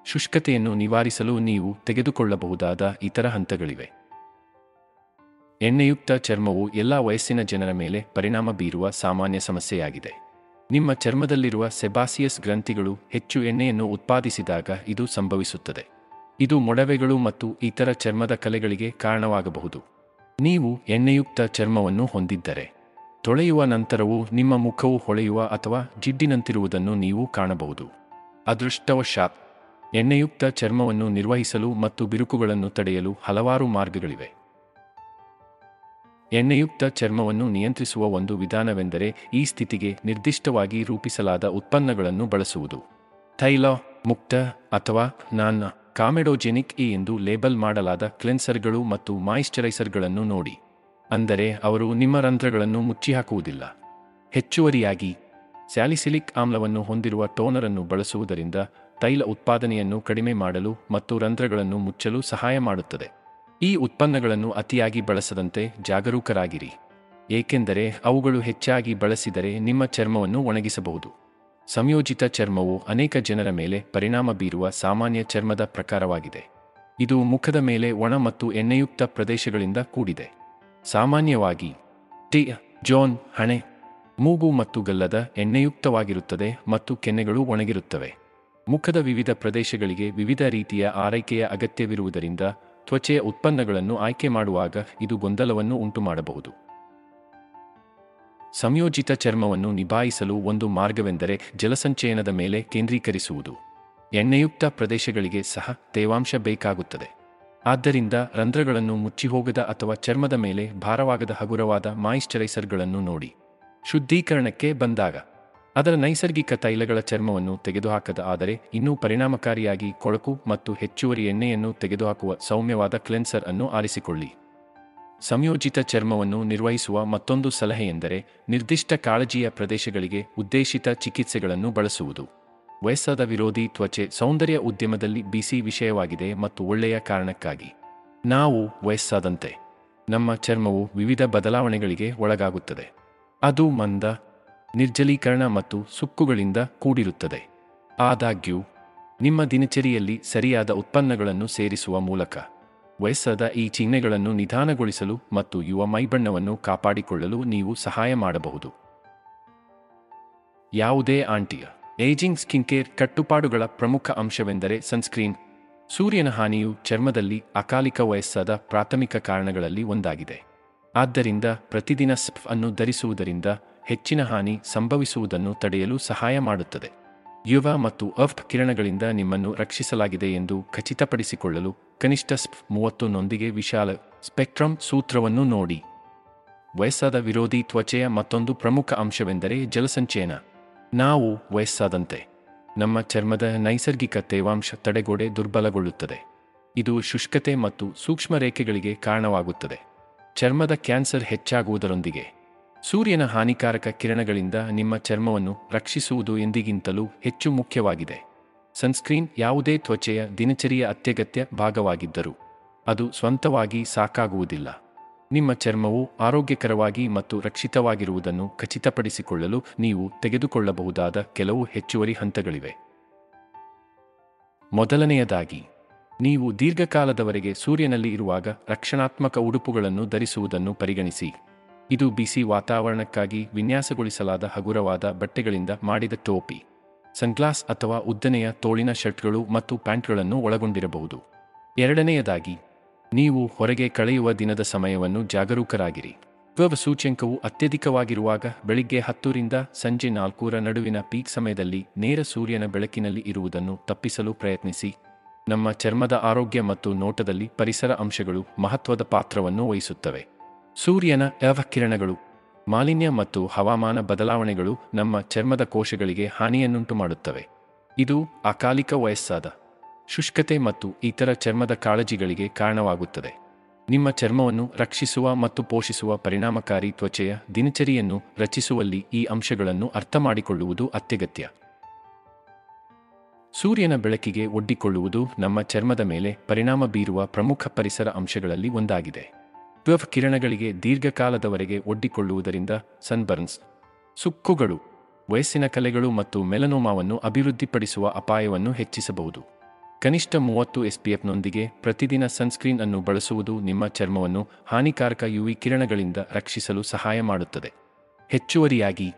ಶುಷ್ಕತೆಯನ್ನು ನಿವಾರಿಸಲು ನೀವು ತೆಗೆದುಕೊಳ್ಳಬಹುದಾದ ಇತರ ಹಂತಗಳಿವೆ. ಎಣ್ಣೆಯುಕ್ತ ಚರ್ಮವು ಎಲ್ಲ ವಯಸ್ಸಿನ ಜನರ ಮೇಲೆ ಪರಿಣಾಮ ಬೀರುವ ಸಾಮಾನ್ಯ ಸಮಸ್ಯೆಯಾಗಿದೆ. ನಿಮ್ಮ ಚರ್ಮದಲ್ಲಿರುವ ಸೆಬಾಸಿಯಸ್ ಗ್ರಂಥಿಗಳು ಹೆಚ್ಚು ಎಣ್ಣೆಯನ್ನು ಉತ್ಪಾದಿಸಿದಾಗ ಇದು ಸಂಭವಿಸುತ್ತದೆ. ಇದು ಮೊಡವೆಗಳು ಮತ್ತು ಇತರ ಚರ್ಮದ ಕಲೆಗಳಿಗೆ ಕಾರಣವಾಗಬಹುದು. ನೀವು ಎಣ್ಣೆಯುಕ್ತ ಚರ್ಮವನ್ನು ಹೊಂದಿದ್ದರೆ, ತೊಳೆಯುವ ನಂತರವೂ ನಿಮ್ಮ ಮುಖವು ಹೊಳೆಯುವ ಅಥವಾ ಜಿಡ್ಡಿನಂತಿರುವುದನ್ನು ನೀವು ಕಾಣಬಹುದು. ಅದೃಷ್ಟವಶಾತ್, ಎಣ್ಣೆಯುಕ್ತ ಚರ್ಮವನ್ನು ನಿರ್ವಹಿಸಲು ಮತ್ತು ಬಿರುಕುಗಳನ್ನು ತಡೆಯಲು ಹಲವಾರು ಮಾರ್ಗಗಳಿವೆ. ಎಣ್ಣೆಯುಕ್ತ ಚರ್ಮವನ್ನು ನಿಯಂತ್ರಿಸುವ ಒಂದು ವಿಧಾನವೆಂದರೆ ಈ ಸ್ಥಿತಿಗೆ ನಿರ್ದಿಷ್ಟವಾಗಿ ರೂಪಿಸಲಾದ ಉತ್ಪನ್ನಗಳನ್ನು ಬಳಸುವುದು. ತೈಲ ಮುಕ್ತ ಅಥವಾ ನಾನ್ ಕಾಮೆಡೋಜೆನಿಕ್ ಎಂದು ಲೇಬಲ್ ಮಾಡಲಾದ ಕ್ಲೆನ್ಸರ್ಗಳು ಮತ್ತು ಮಾಯಿಶ್ಚರೈಸರ್ಗಳನ್ನು ನೋಡಿ. ಅಂದರೆ ಅವರು ನಿಮ್ಮ ರಂಧ್ರಗಳನ್ನು ಮುಚ್ಚಿಹಾಕುವುದಿಲ್ಲ. ಹೆಚ್ಚುವರಿಯಾಗಿ, ಸ್ಯಾಲಿಸಿಲಿಕ್ ಆಮ್ಲವನ್ನು ಹೊಂದಿರುವ ಟೋನರನ್ನು ಬಳಸುವುದರಿಂದ ತೈಲ ಉತ್ಪಾದನೆಯನ್ನು ಕಡಿಮೆ ಮಾಡಲು ಮತ್ತು ರಂಧ್ರಗಳನ್ನು ಮುಚ್ಚಲು ಸಹಾಯ ಮಾಡುತ್ತದೆ. ಈ ಉತ್ಪನ್ನಗಳನ್ನು ಅತಿಯಾಗಿ ಬಳಸದಂತೆ ಜಾಗರೂಕರಾಗಿರಿ, ಏಕೆಂದರೆ ಅವುಗಳು ಹೆಚ್ಚಾಗಿ ಬಳಸಿದರೆ ನಿಮ್ಮ ಚರ್ಮವನ್ನು ಒಣಗಿಸಬಹುದು. ಸಂಯೋಜಿತ ಚರ್ಮವು ಅನೇಕ ಜನರ ಮೇಲೆ ಪರಿಣಾಮ ಬೀರುವ ಸಾಮಾನ್ಯ ಚರ್ಮದ ಪ್ರಕಾರವಾಗಿದೆ. ಇದು ಮುಖದ ಮೇಲೆ ಒಣ ಮತ್ತು ಎಣ್ಣೆಯುಕ್ತ ಪ್ರದೇಶಗಳಿಂದ ಕೂಡಿದೆ. ಸಾಮಾನ್ಯವಾಗಿ ಜೋನ್, ಹಣೆ, ಮೂಗು ಮತ್ತು ಗಲ್ಲದ ಎಣ್ಣೆಯುಕ್ತವಾಗಿರುತ್ತದೆ ಮತ್ತು ಕೆನ್ನೆಗಳು ಒಣಗಿರುತ್ತವೆ. ಮುಖದ ವಿವಿಧ ಪ್ರದೇಶಗಳಿಗೆ ವಿವಿಧ ರೀತಿಯ ಆರೈಕೆಯ ಅಗತ್ಯವಿರುವುದರಿಂದ ತ್ವಚೆಯ ಉತ್ಪನ್ನಗಳನ್ನು ಆಯ್ಕೆ ಮಾಡುವಾಗ ಇದು ಗೊಂದಲವನ್ನು ಉಂಟುಮಾಡಬಹುದು. ಸಂಯೋಜಿತ ಚರ್ಮವನ್ನು ನಿಭಾಯಿಸಲು ಒಂದು ಮಾರ್ಗವೆಂದರೆ ಜಲಸಂಚಯನದ ಮೇಲೆ ಕೇಂದ್ರೀಕರಿಸುವುದು. ಎಣ್ಣೆಯುಕ್ತ ಪ್ರದೇಶಗಳಿಗೆ ಸಹ ತೇವಾಂಶ ಬೇಕಾಗುತ್ತದೆ. ಆದ್ದರಿಂದ ರಂಧ್ರಗಳನ್ನು ಮುಚ್ಚಿಹೋಗದ ಅಥವಾ ಚರ್ಮದ ಮೇಲೆ ಭಾರವಾಗದ ಹಗುರವಾದ ಮಾಯಿಶ್ಚರೈಸರ್ಗಳನ್ನು ನೋಡಿ. ಶುದ್ಧೀಕರಣಕ್ಕೆ ಬಂದಾಗ, ಅದರ ನೈಸರ್ಗಿಕ ತೈಲಗಳ ಚರ್ಮವನ್ನು ತೆಗೆದುಹಾಕದ ಆದರೆ ಇನ್ನೂ ಪರಿಣಾಮಕಾರಿಯಾಗಿ ಕೊಳಕು ಮತ್ತು ಹೆಚ್ಚುವರಿ ಎಣ್ಣೆಯನ್ನು ತೆಗೆದುಹಾಕುವ ಸೌಮ್ಯವಾದ ಕ್ಲೆನ್ಸರ್ ಅನ್ನು ಆರಿಸಿಕೊಳ್ಳಿ. ಸಂಯೋಜಿತ ಚರ್ಮವನ್ನು ನಿರ್ವಹಿಸುವ ಮತ್ತೊಂದು ಸಲಹೆಯೆಂದರೆ ನಿರ್ದಿಷ್ಟ ಕಾಳಜಿಯ ಪ್ರದೇಶಗಳಿಗೆ ಉದ್ದೇಶಿತ ಚಿಕಿತ್ಸೆಗಳನ್ನು ಬಳಸುವುದು. ವಯಸ್ಸಾದ ವಿರೋಧಿ ತ್ವಚೆ ಸೌಂದರ್ಯ ಉದ್ಯಮದಲ್ಲಿ ಬಿಸಿ ವಿಷಯವಾಗಿದೆ ಮತ್ತು ಒಳ್ಳೆಯ ಕಾರಣಕ್ಕಾಗಿ. ನಾವು ವಯಸ್ಸಾದಂತೆ ನಮ್ಮ ಚರ್ಮವು ವಿವಿಧ ಬದಲಾವಣೆಗಳಿಗೆ ಒಳಗಾಗುತ್ತದೆ. ಅದು ಮಂದ, ನಿರ್ಜಲೀಕರಣ ಮತ್ತು ಸುಕ್ಕುಗಳಿಂದ ಕೂಡಿರುತ್ತದೆ. ಆದಾಗ್ಯೂ, ನಿಮ್ಮ ದಿನಚರಿಯಲ್ಲಿ ಸರಿಯಾದ ಉತ್ಪನ್ನಗಳನ್ನು ಸೇರಿಸುವ ಮೂಲಕ ವಯಸ್ಸಾದ ಈ ಚಿಹ್ನೆಗಳನ್ನು ನಿಧಾನಗೊಳಿಸಲು ಮತ್ತು ಯುವ ಮೈಬಣ್ಣವನ್ನು ಕಾಪಾಡಿಕೊಳ್ಳಲು ನೀವು ಸಹಾಯ ಮಾಡಬಹುದು. ಯಾವುದೇ ಏಜಿಂಗ್ ಸ್ಕಿನ್ಕೇರ್ ಕಟ್ಟುಪಾಡುಗಳ ಪ್ರಮುಖ ಅಂಶವೆಂದರೆ ಸನ್ಸ್ಕ್ರೀನ್. ಸೂರ್ಯನ ಹಾನಿಯು ಚರ್ಮದಲ್ಲಿ ಅಕಾಲಿಕ ವಯಸ್ಸಾದ ಪ್ರಾಥಮಿಕ ಕಾರಣಗಳಲ್ಲಿ ಒಂದಾಗಿದೆ. ಆದ್ದರಿಂದ ಪ್ರತಿದಿನ SPF ಅನ್ನು ಧರಿಸುವುದರಿಂದ ಹೆಚ್ಚಿನ ಹಾನಿ ಸಂಭವಿಸುವುದನ್ನು ತಡೆಯಲು ಸಹಾಯ ಮಾಡುತ್ತದೆ. ಯುವ ಮತ್ತು UV ಕಿರಣಗಳಿಂದ ನಿಮ್ಮನ್ನು ರಕ್ಷಿಸಲಾಗಿದೆ ಎಂದು ಖಚಿತಪಡಿಸಿಕೊಳ್ಳಲು ಕನಿಷ್ಠ SPF 30 ನೊಂದಿಗೆ ವಿಶಾಲ ಸ್ಪೆಕ್ಟ್ರಮ್ ಸೂತ್ರವನ್ನು ನೋಡಿ. ವಯಸ್ಸಾದ ವಿರೋಧಿ ತ್ವಚೆಯ ಮತ್ತೊಂದು ಪ್ರಮುಖ ಅಂಶವೆಂದರೆ ಜಲಸಂಚಯನ. ನಾವು ವಯಸ್ಸಾದಂತೆ ನಮ್ಮ ಚರ್ಮದ ನೈಸರ್ಗಿಕ ತೇವಾಂಶ ತಡೆಗೋಡೆ ದುರ್ಬಲಗೊಳ್ಳುತ್ತದೆ. ಇದು ಶುಷ್ಕತೆ ಮತ್ತು ಸೂಕ್ಷ್ಮ ರೇಖೆಗಳಿಗೆ ಕಾರಣವಾಗುತ್ತದೆ. ಚರ್ಮದ ಕ್ಯಾನ್ಸರ್ ಹೆಚ್ಚಾಗುವುದರೊಂದಿಗೆ ಸೂರ್ಯನ ಹಾನಿಕಾರಕ ಕಿರಣಗಳಿಂದ ನಿಮ್ಮ ಚರ್ಮವನ್ನು ರಕ್ಷಿಸುವುದು ಎಂದಿಗಿಂತಲೂ ಹೆಚ್ಚು ಮುಖ್ಯವಾಗಿದೆ. ಸನ್ಸ್ಕ್ರೀನ್ ಯಾವುದೇ ತ್ವಚೆಯ ದಿನಚರಿಯ ಅತ್ಯಗತ್ಯ ಭಾಗವಾಗಿದ್ದರೂ ಅದು ಸ್ವಂತವಾಗಿ ಸಾಕಾಗುವುದಿಲ್ಲ. ನಿಮ್ಮ ಚರ್ಮವು ಆರೋಗ್ಯಕರವಾಗಿ ಮತ್ತು ರಕ್ಷಿತವಾಗಿರುವುದನ್ನು ಖಚಿತಪಡಿಸಿಕೊಳ್ಳಲು ನೀವು ತೆಗೆದುಕೊಳ್ಳಬಹುದಾದ ಕೆಲವು ಹೆಚ್ಚುವರಿ ಹಂತಗಳಿವೆ. ಮೊದಲನೆಯದಾಗಿ, ನೀವು ದೀರ್ಘಕಾಲದವರೆಗೆ ಸೂರ್ಯನಲ್ಲಿ ಇರುವಾಗ ರಕ್ಷಣಾತ್ಮಕ ಉಡುಪುಗಳನ್ನು ಧರಿಸುವುದನ್ನು ಪರಿಗಣಿಸಿ. ಇದು ಬಿಸಿ ವಾತಾವರಣಕ್ಕಾಗಿ ವಿನ್ಯಾಸಗೊಳಿಸಲಾದ ಹಗುರವಾದ ಬಟ್ಟೆಗಳಿಂದ ಮಾಡಿದ ಟೋಪಿ, ಸನ್ಗ್ಲಾಸ್ ಅಥವಾ ಉದ್ದನೆಯ ತೋಳಿನ ಶರ್ಟ್ಗಳು ಮತ್ತು ಪ್ಯಾಂಟ್ಗಳನ್ನು ಒಳಗೊಂಡಿರಬಹುದು. ಎರಡನೆಯದಾಗಿ, ನೀವು ಹೊರಗೆ ಕಳೆಯುವ ದಿನದ ಸಮಯವನ್ನು ಜಾಗರೂಕರಾಗಿರಿ. ಸೂಚ್ಯಂಕವು ಅತ್ಯಧಿಕವಾಗಿರುವಾಗ ಬೆಳಿಗ್ಗೆ 10 ರಿಂದ ಸಂಜೆ 4 ನಡುವಿನ ಪೀಕ್ ಸಮಯದಲ್ಲಿ ನೇರ ಸೂರ್ಯನ ಬೆಳಕಿನಲ್ಲಿ ಇರುವುದನ್ನು ತಪ್ಪಿಸಲು ಪ್ರಯತ್ನಿಸಿ. ನಮ್ಮ ಚರ್ಮದ ಆರೋಗ್ಯ ಮತ್ತು ನೋಟದಲ್ಲಿ ಪರಿಸರ ಅಂಶಗಳು ಮಹತ್ವದ ಪಾತ್ರವನ್ನು ವಹಿಸುತ್ತವೆ. ಸೂರ್ಯನ ಕಿರಣಗಳು, ಮಾಲಿನ್ಯ ಮತ್ತು ಹವಾಮಾನ ಬದಲಾವಣೆಗಳು ನಮ್ಮ ಚರ್ಮದ ಕೋಶಗಳಿಗೆ ಹಾನಿಯನ್ನುಂಟು ಮಾಡುತ್ತವೆ. ಇದು ಅಕಾಲಿಕ ವಯಸ್ಸಾದ, ಶುಷ್ಕತೆ ಮತ್ತು ಇತರ ಚರ್ಮದ ಕಾಳಜಿಗಳಿಗೆ ಕಾರಣವಾಗುತ್ತದೆ. ನಿಮ್ಮ ಚರ್ಮವನ್ನು ರಕ್ಷಿಸುವ ಮತ್ತು ಪೋಷಿಸುವ ಪರಿಣಾಮಕಾರಿ ತ್ವಚೆಯ ದಿನಚರಿಯನ್ನು ರಚಿಸುವಲ್ಲಿ ಈ ಅಂಶಗಳನ್ನು ಅರ್ಥಮಾಡಿಕೊಳ್ಳುವುದು ಅತ್ಯಗತ್ಯ. ಸೂರ್ಯನ ಬೆಳಕಿಗೆ ಒಡ್ಡಿಕೊಳ್ಳುವುದು ನಮ್ಮ ಚರ್ಮದ ಮೇಲೆ ಪರಿಣಾಮ ಬೀರುವ ಪ್ರಮುಖ ಪರಿಸರ ಅಂಶಗಳಲ್ಲಿ ಒಂದಾಗಿದೆ. ಕಿರಣಗಳಿಗೆ ದೀರ್ಘಕಾಲದವರೆಗೆ ಒಡ್ಡಿಕೊಳ್ಳುವುದರಿಂದ ಸನ್ಬರ್ನ್ಸ್, ಸುಕ್ಕುಗಳು, ವಯಸ್ಸಿನ ಕಲೆಗಳು ಮತ್ತು ಮೆಲನೋಮಾವನ್ನು ಅಭಿವೃದ್ಧಿಪಡಿಸುವ ಅಪಾಯವನ್ನು ಹೆಚ್ಚಿಸಬಹುದು. ಕನಿಷ್ಠ 30 SPFನೊಂದಿಗೆ ಪ್ರತಿದಿನ ಸನ್ಸ್ಕ್ರೀನ್ ಅನ್ನು ಬಳಸುವುದು ನಿಮ್ಮ ಚರ್ಮವನ್ನು ಹಾನಿಕಾರಕ UV ಕಿರಣಗಳಿಂದ ರಕ್ಷಿಸಲು ಸಹಾಯ ಮಾಡುತ್ತದೆ. ಹೆಚ್ಚುವರಿಯಾಗಿ,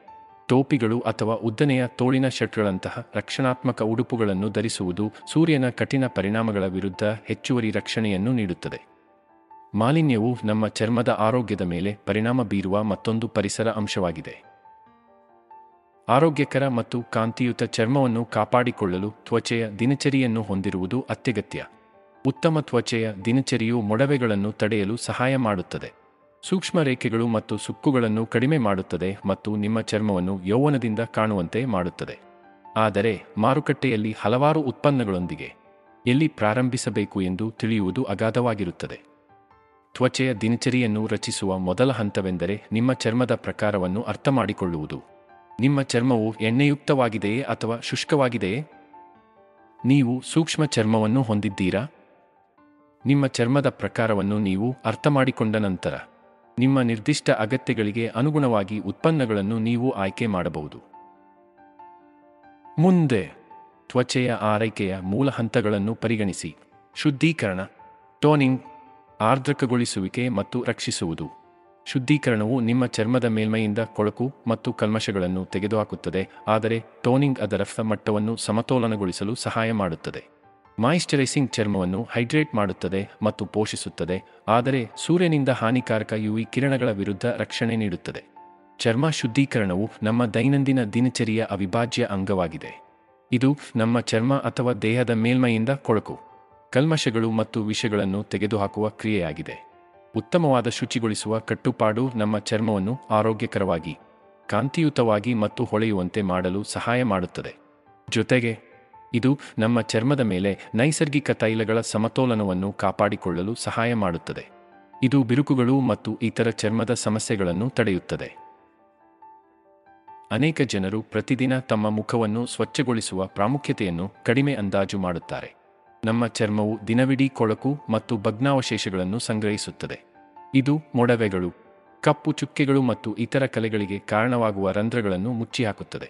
ಟೋಪಿಗಳು ಅಥವಾ ಉದ್ದನೆಯ ತೋಳಿನ ಶರ್ಟ್ಗಳಂತಹ ರಕ್ಷಣಾತ್ಮಕ ಉಡುಪುಗಳನ್ನು ಧರಿಸುವುದು ಸೂರ್ಯನ ಕಠಿಣ ಪರಿಣಾಮಗಳ ವಿರುದ್ಧ ಹೆಚ್ಚುವರಿ ರಕ್ಷಣೆಯನ್ನು ನೀಡುತ್ತದೆ. ಮಾಲಿನ್ಯವು ನಮ್ಮ ಚರ್ಮದ ಆರೋಗ್ಯದ ಮೇಲೆ ಪರಿಣಾಮ ಬೀರುವ ಮತ್ತೊಂದು ಪರಿಸರ ಅಂಶವಾಗಿದೆ. ಆರೋಗ್ಯಕರ ಮತ್ತು ಕಾಂತಿಯುತ ಚರ್ಮವನ್ನು ಕಾಪಾಡಿಕೊಳ್ಳಲು ತ್ವಚೆಯ ದಿನಚರಿಯನ್ನು ಹೊಂದಿರುವುದು ಅತ್ಯಗತ್ಯ. ಉತ್ತಮ ತ್ವಚೆಯ ದಿನಚರಿಯು ಮೊಡವೆಗಳನ್ನು ತಡೆಯಲು ಸಹಾಯ ಮಾಡುತ್ತದೆ, ಸೂಕ್ಷ್ಮ ರೇಖೆಗಳು ಮತ್ತು ಸುಕ್ಕುಗಳನ್ನು ಕಡಿಮೆ ಮಾಡುತ್ತದೆ ಮತ್ತು ನಿಮ್ಮ ಚರ್ಮವನ್ನು ಯೌವನದಿಂದ ಕಾಣುವಂತೆ ಮಾಡುತ್ತದೆ. ಆದರೆ ಮಾರುಕಟ್ಟೆಯಲ್ಲಿ ಹಲವಾರು ಉತ್ಪನ್ನಗಳೊಂದಿಗೆ ಎಲ್ಲಿ ಪ್ರಾರಂಭಿಸಬೇಕು ಎಂದು ತಿಳಿಯುವುದು ಅಗಾಧವಾಗಿರುತ್ತದೆ. ತ್ವಚೆಯ ದಿನಚರಿಯನ್ನು ರಚಿಸುವ ಮೊದಲ ಹಂತವೆಂದರೆ ನಿಮ್ಮ ಚರ್ಮದ ಪ್ರಕಾರವನ್ನು ಅರ್ಥಮಾಡಿಕೊಳ್ಳುವುದು. ನಿಮ್ಮ ಚರ್ಮವು ಎಣ್ಣೆಯುಕ್ತವಾಗಿದೆಯೇ ಅಥವಾ ಶುಷ್ಕವಾಗಿದೆಯೇ? ನೀವು ಸೂಕ್ಷ್ಮ ಚರ್ಮವನ್ನು ಹೊಂದಿದ್ದೀರಾ? ನಿಮ್ಮ ಚರ್ಮದ ಪ್ರಕಾರವನ್ನು ನೀವು ಅರ್ಥಮಾಡಿಕೊಂಡ ನಂತರ ನಿಮ್ಮ ನಿರ್ದಿಷ್ಟ ಅಗತ್ಯಗಳಿಗೆ ಅನುಗುಣವಾಗಿ ಉತ್ಪನ್ನಗಳನ್ನು ನೀವು ಆಯ್ಕೆ ಮಾಡಬಹುದು. ಮುಂದೆ, ತ್ವಚೆಯ ಆರೈಕೆಯ ಮೂಲ ಹಂತಗಳನ್ನು ಪರಿಗಣಿಸಿ. ಶುದ್ಧೀಕರಣ, ಟೋನಿಂಗ್, ಆರ್ದ್ರಕಗೊಳಿಸುವಿಕೆ ಮತ್ತು ರಕ್ಷಿಸುವುದು. ಶುದ್ಧೀಕರಣವು ನಿಮ್ಮ ಚರ್ಮದ ಮೇಲ್ಮೈಯಿಂದ ಕೊಳಕು ಮತ್ತು ಕಲ್ಮಶಗಳನ್ನು ತೆಗೆದುಹಾಕುತ್ತದೆ, ಆದರೆ ಟೋನಿಂಗ್ ಅದರ ಮಟ್ಟವನ್ನು ಸಮತೋಲನಗೊಳಿಸಲು ಸಹಾಯ ಮಾಡುತ್ತದೆ. ಮಾಯಿಶ್ಚರೈಸಿಂಗ್ ಚರ್ಮವನ್ನು ಹೈಡ್ರೇಟ್ ಮಾಡುತ್ತದೆ ಮತ್ತು ಪೋಷಿಸುತ್ತದೆ, ಆದರೆ ಸೂರ್ಯನಿಂದ ಹಾನಿಕಾರಕ UV ಕಿರಣಗಳ ವಿರುದ್ಧ ರಕ್ಷಣೆ ನೀಡುತ್ತದೆ. ಚರ್ಮ ಶುದ್ಧೀಕರಣವು ನಮ್ಮ ದೈನಂದಿನ ದಿನಚರಿಯ ಅವಿಭಾಜ್ಯ ಅಂಗವಾಗಿದೆ. ಇದು ನಮ್ಮ ಚರ್ಮ ಅಥವಾ ದೇಹದ ಮೇಲ್ಮೈಯಿಂದ ಕೊಳಕು, ಕಲ್ಮಶಗಳು ಮತ್ತು ವಿಷಗಳನ್ನು ತೆಗೆದುಹಾಕುವ ಕ್ರಿಯೆಯಾಗಿದೆ. ಉತ್ತಮವಾದ ಶುಚಿಗೊಳಿಸುವ ಕಟ್ಟುಪಾಡು ನಮ್ಮ ಚರ್ಮವನ್ನು ಆರೋಗ್ಯಕರವಾಗಿ, ಕಾಂತಿಯುತವಾಗಿ ಮತ್ತು ಹೊಳೆಯುವಂತೆ ಮಾಡಲು ಸಹಾಯ ಮಾಡುತ್ತದೆ. ಜೊತೆಗೆ, ಇದು ನಮ್ಮ ಚರ್ಮದ ಮೇಲೆ ನೈಸರ್ಗಿಕ ತೈಲಗಳ ಸಮತೋಲನವನ್ನು ಕಾಪಾಡಿಕೊಳ್ಳಲು ಸಹಾಯ ಮಾಡುತ್ತದೆ. ಇದು ಬಿರುಕುಗಳು ಮತ್ತು ಇತರ ಚರ್ಮದ ಸಮಸ್ಯೆಗಳನ್ನು ತಡೆಯುತ್ತದೆ. ಅನೇಕ ಜನರು ಪ್ರತಿದಿನ ತಮ್ಮ ಮುಖವನ್ನು ಸ್ವಚ್ಛಗೊಳಿಸುವ ಪ್ರಾಮುಖ್ಯತೆಯನ್ನು ಕಡಿಮೆ ಅಂದಾಜು ಮಾಡುತ್ತಾರೆ. ನಮ್ಮ ಚರ್ಮವು ದಿನವಿಡೀ ಕೊಳಕು ಮತ್ತು ಭಗ್ನಾವಶೇಷಗಳನ್ನು ಸಂಗ್ರಹಿಸುತ್ತದೆ. ಇದು ಮೊಡವೆಗಳು, ಕಪ್ಪು ಚುಕ್ಕೆಗಳು ಮತ್ತು ಇತರ ಕಲೆಗಳಿಗೆ ಕಾರಣವಾಗುವ ರಂಧ್ರಗಳನ್ನು ಮುಚ್ಚಿಹಾಕುತ್ತದೆ.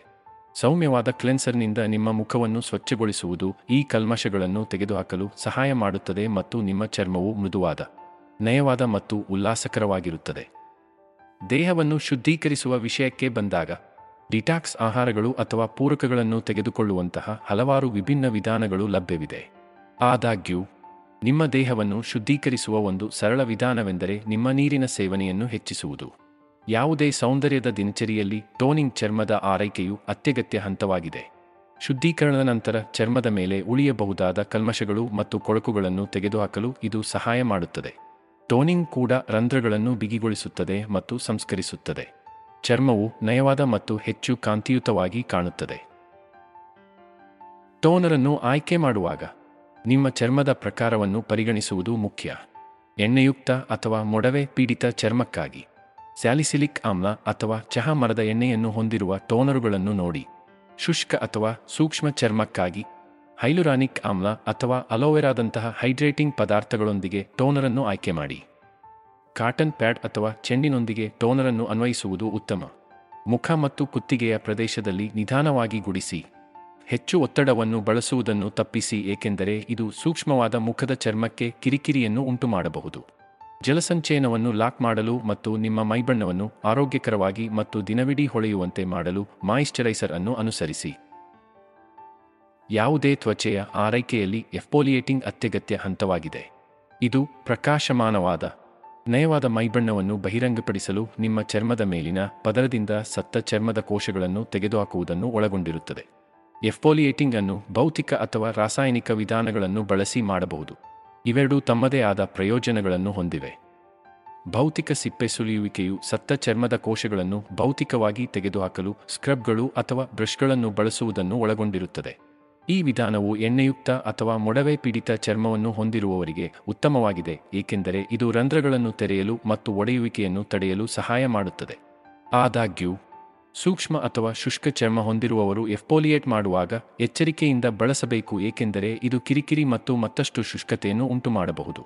ಸೌಮ್ಯವಾದ ಕ್ಲೆನ್ಸರ್ನಿಂದ ನಿಮ್ಮ ಮುಖವನ್ನು ಸ್ವಚ್ಛಗೊಳಿಸುವುದು ಈ ಕಲ್ಮಶಗಳನ್ನು ತೆಗೆದುಹಾಕಲು ಸಹಾಯ ಮಾಡುತ್ತದೆ ಮತ್ತು ನಿಮ್ಮ ಚರ್ಮವು ಮೃದುವಾದ, ನಯವಾದ ಮತ್ತು ಉಲ್ಲಾಸಕರವಾಗಿರುತ್ತದೆ. ದೇಹವನ್ನು ಶುದ್ಧೀಕರಿಸುವ ವಿಷಯಕ್ಕೆ ಬಂದಾಗ, ಡಿಟಾಕ್ಸ್ ಆಹಾರಗಳು ಅಥವಾ ಪೂರಕಗಳನ್ನು ತೆಗೆದುಕೊಳ್ಳುವಂತಹ ಹಲವಾರು ವಿಭಿನ್ನ ವಿಧಾನಗಳು ಲಭ್ಯವಿದೆ. ಆದಾಗ್ಯೂ, ನಿಮ್ಮ ದೇಹವನ್ನು ಶುದ್ಧೀಕರಿಸುವ ಒಂದು ಸರಳ ವಿಧಾನವೆಂದರೆ ನಿಮ್ಮ ನೀರಿನ ಸೇವನೆಯನ್ನು ಹೆಚ್ಚಿಸುವುದು. ಯಾವುದೇ ಸೌಂದರ್ಯದ ದಿನಚರಿಯಲ್ಲಿ ಟೋನಿಂಗ್ ಚರ್ಮದ ಆರೈಕೆಯು ಅತ್ಯಗತ್ಯ ಹಂತವಾಗಿದೆ. ಶುದ್ಧೀಕರಣದ ನಂತರ ಚರ್ಮದ ಮೇಲೆ ಉಳಿಯಬಹುದಾದ ಕಲ್ಮಶಗಳು ಮತ್ತು ಕೊಳಕುಗಳನ್ನು ತೆಗೆದುಹಾಕಲು ಇದು ಸಹಾಯ ಮಾಡುತ್ತದೆ. ಟೋನಿಂಗ್ ಕೂಡ ರಂಧ್ರಗಳನ್ನು ಬಿಗಿಗೊಳಿಸುತ್ತದೆ ಮತ್ತು ಸಂಸ್ಕರಿಸುತ್ತದೆ. ಚರ್ಮವು ನಯವಾದ ಮತ್ತು ಹೆಚ್ಚು ಕಾಂತಿಯುತವಾಗಿ ಕಾಣುತ್ತದೆ. ಟೋನರನ್ನು ಆಯ್ಕೆ ಮಾಡುವಾಗ ನಿಮ್ಮ ಚರ್ಮದ ಪ್ರಕಾರವನ್ನು ಪರಿಗಣಿಸುವುದು ಮುಖ್ಯ. ಎಣ್ಣೆಯುಕ್ತ ಅಥವಾ ಮೊಡವೆ ಪೀಡಿತ ಚರ್ಮಕ್ಕಾಗಿ ಸ್ಯಾಲಿಸಿಲಿಕ್ ಆಮ್ಲ ಅಥವಾ ಚಹಾ ಮರದ ಎಣ್ಣೆಯನ್ನು ಹೊಂದಿರುವ ಟೋನರುಗಳನ್ನು ನೋಡಿ. ಶುಷ್ಕ ಅಥವಾ ಸೂಕ್ಷ್ಮ ಚರ್ಮಕ್ಕಾಗಿ ಹೈಲುರಾನಿಕ್ ಆಮ್ಲ ಅಥವಾ ಅಲೋವೆರಾದಂತಹ ಹೈಡ್ರೇಟಿಂಗ್ ಪದಾರ್ಥಗಳೊಂದಿಗೆ ಟೋನರನ್ನು ಆಯ್ಕೆ ಮಾಡಿ. ಕಾಟನ್ ಪ್ಯಾಡ್ ಅಥವಾ ಚೆಂಡಿನೊಂದಿಗೆ ಟೋನರನ್ನು ಅನ್ವಯಿಸುವುದು ಉತ್ತಮ. ಮುಖ ಮತ್ತು ಕುತ್ತಿಗೆಯ ಪ್ರದೇಶದಲ್ಲಿ ನಿಧಾನವಾಗಿ ಗುಡಿಸಿ. ಹೆಚ್ಚು ಒತ್ತಡವನ್ನು ಬಳಸುವುದನ್ನು ತಪ್ಪಿಸಿ, ಏಕೆಂದರೆ ಇದು ಸೂಕ್ಷ್ಮವಾದ ಮುಖದ ಚರ್ಮಕ್ಕೆ ಕಿರಿಕಿರಿಯನ್ನು ಉಂಟುಮಾಡಬಹುದು. ಜಲಸಂಚಯನವನ್ನು ಲಾಕ್ ಮಾಡಲು ಮತ್ತು ನಿಮ್ಮ ಮೈಬಣ್ಣವನ್ನು ಆರೋಗ್ಯಕರವಾಗಿ ಮತ್ತು ದಿನವಿಡೀ ಹೊಳೆಯುವಂತೆ ಮಾಡಲು ಮಾಯಿಶ್ಚರೈಸರ್ ಅನ್ನು ಅನುಸರಿಸಿ. ಯಾವುದೇ ತ್ವಚೆಯ ಆರೈಕೆಯಲ್ಲಿ ಎಕ್ಸ್ಫೋಲಿಯೇಟಿಂಗ್ ಅತ್ಯಗತ್ಯ ಹಂತವಾಗಿದೆ. ಇದು ಪ್ರಕಾಶಮಾನವಾದ, ನಯವಾದ ಮೈಬಣ್ಣವನ್ನು ಬಹಿರಂಗಪಡಿಸಲು ನಿಮ್ಮ ಚರ್ಮದ ಮೇಲಿನ ಪದರದಿಂದ ಸತ್ತ ಚರ್ಮದ ಕೋಶಗಳನ್ನು ತೆಗೆದುಹಾಕುವುದನ್ನು ಒಳಗೊಂಡಿರುತ್ತದೆ. ಎಕ್ಸ್ಫೋಲಿಯೇಟಿಂಗ್ ಅನ್ನು ಭೌತಿಕ ಅಥವಾ ರಾಸಾಯನಿಕ ವಿಧಾನಗಳನ್ನು ಬಳಸಿ ಮಾಡಬಹುದು. ಇವೆರಡೂ ತಮ್ಮದೇ ಆದ ಪ್ರಯೋಜನಗಳನ್ನು ಹೊಂದಿವೆ. ಭೌತಿಕ ಸಿಪ್ಪೆ ಸುಲಿಯುವಿಕೆಯು ಸತ್ತ ಚರ್ಮದ ಕೋಶಗಳನ್ನು ಭೌತಿಕವಾಗಿ ತೆಗೆದುಹಾಕಲು ಸ್ಕ್ರಬ್ಗಳು ಅಥವಾ ಬ್ರಷ್ಗಳನ್ನು ಬಳಸುವುದನ್ನು ಒಳಗೊಂಡಿರುತ್ತದೆ. ಈ ವಿಧಾನವು ಎಣ್ಣೆಯುಕ್ತ ಅಥವಾ ಮೊಡವೆ ಪೀಡಿತ ಚರ್ಮವನ್ನು ಹೊಂದಿರುವವರಿಗೆ ಉತ್ತಮವಾಗಿದೆ, ಏಕೆಂದರೆ ಇದು ರಂಧ್ರಗಳನ್ನು ತೆರೆಯಲು ಮತ್ತು ಒಡೆಯುವಿಕೆಯನ್ನು ತಡೆಯಲು ಸಹಾಯ ಮಾಡುತ್ತದೆ. ಆದಾಗ್ಯೂ, ಸೂಕ್ಷ್ಮ ಅಥವಾ ಶುಷ್ಕ ಚರ್ಮ ಹೊಂದಿರುವವರು ಎಕ್ಸ್ಫೋಲಿಯೇಟ್ ಮಾಡುವಾಗ ಎಚ್ಚರಿಕೆಯಿಂದ ಬಳಸಬೇಕು, ಏಕೆಂದರೆ ಇದು ಕಿರಿಕಿರಿ ಮತ್ತು ಮತ್ತಷ್ಟು ಶುಷ್ಕತೆಯನ್ನು ಉಂಟುಮಾಡಬಹುದು.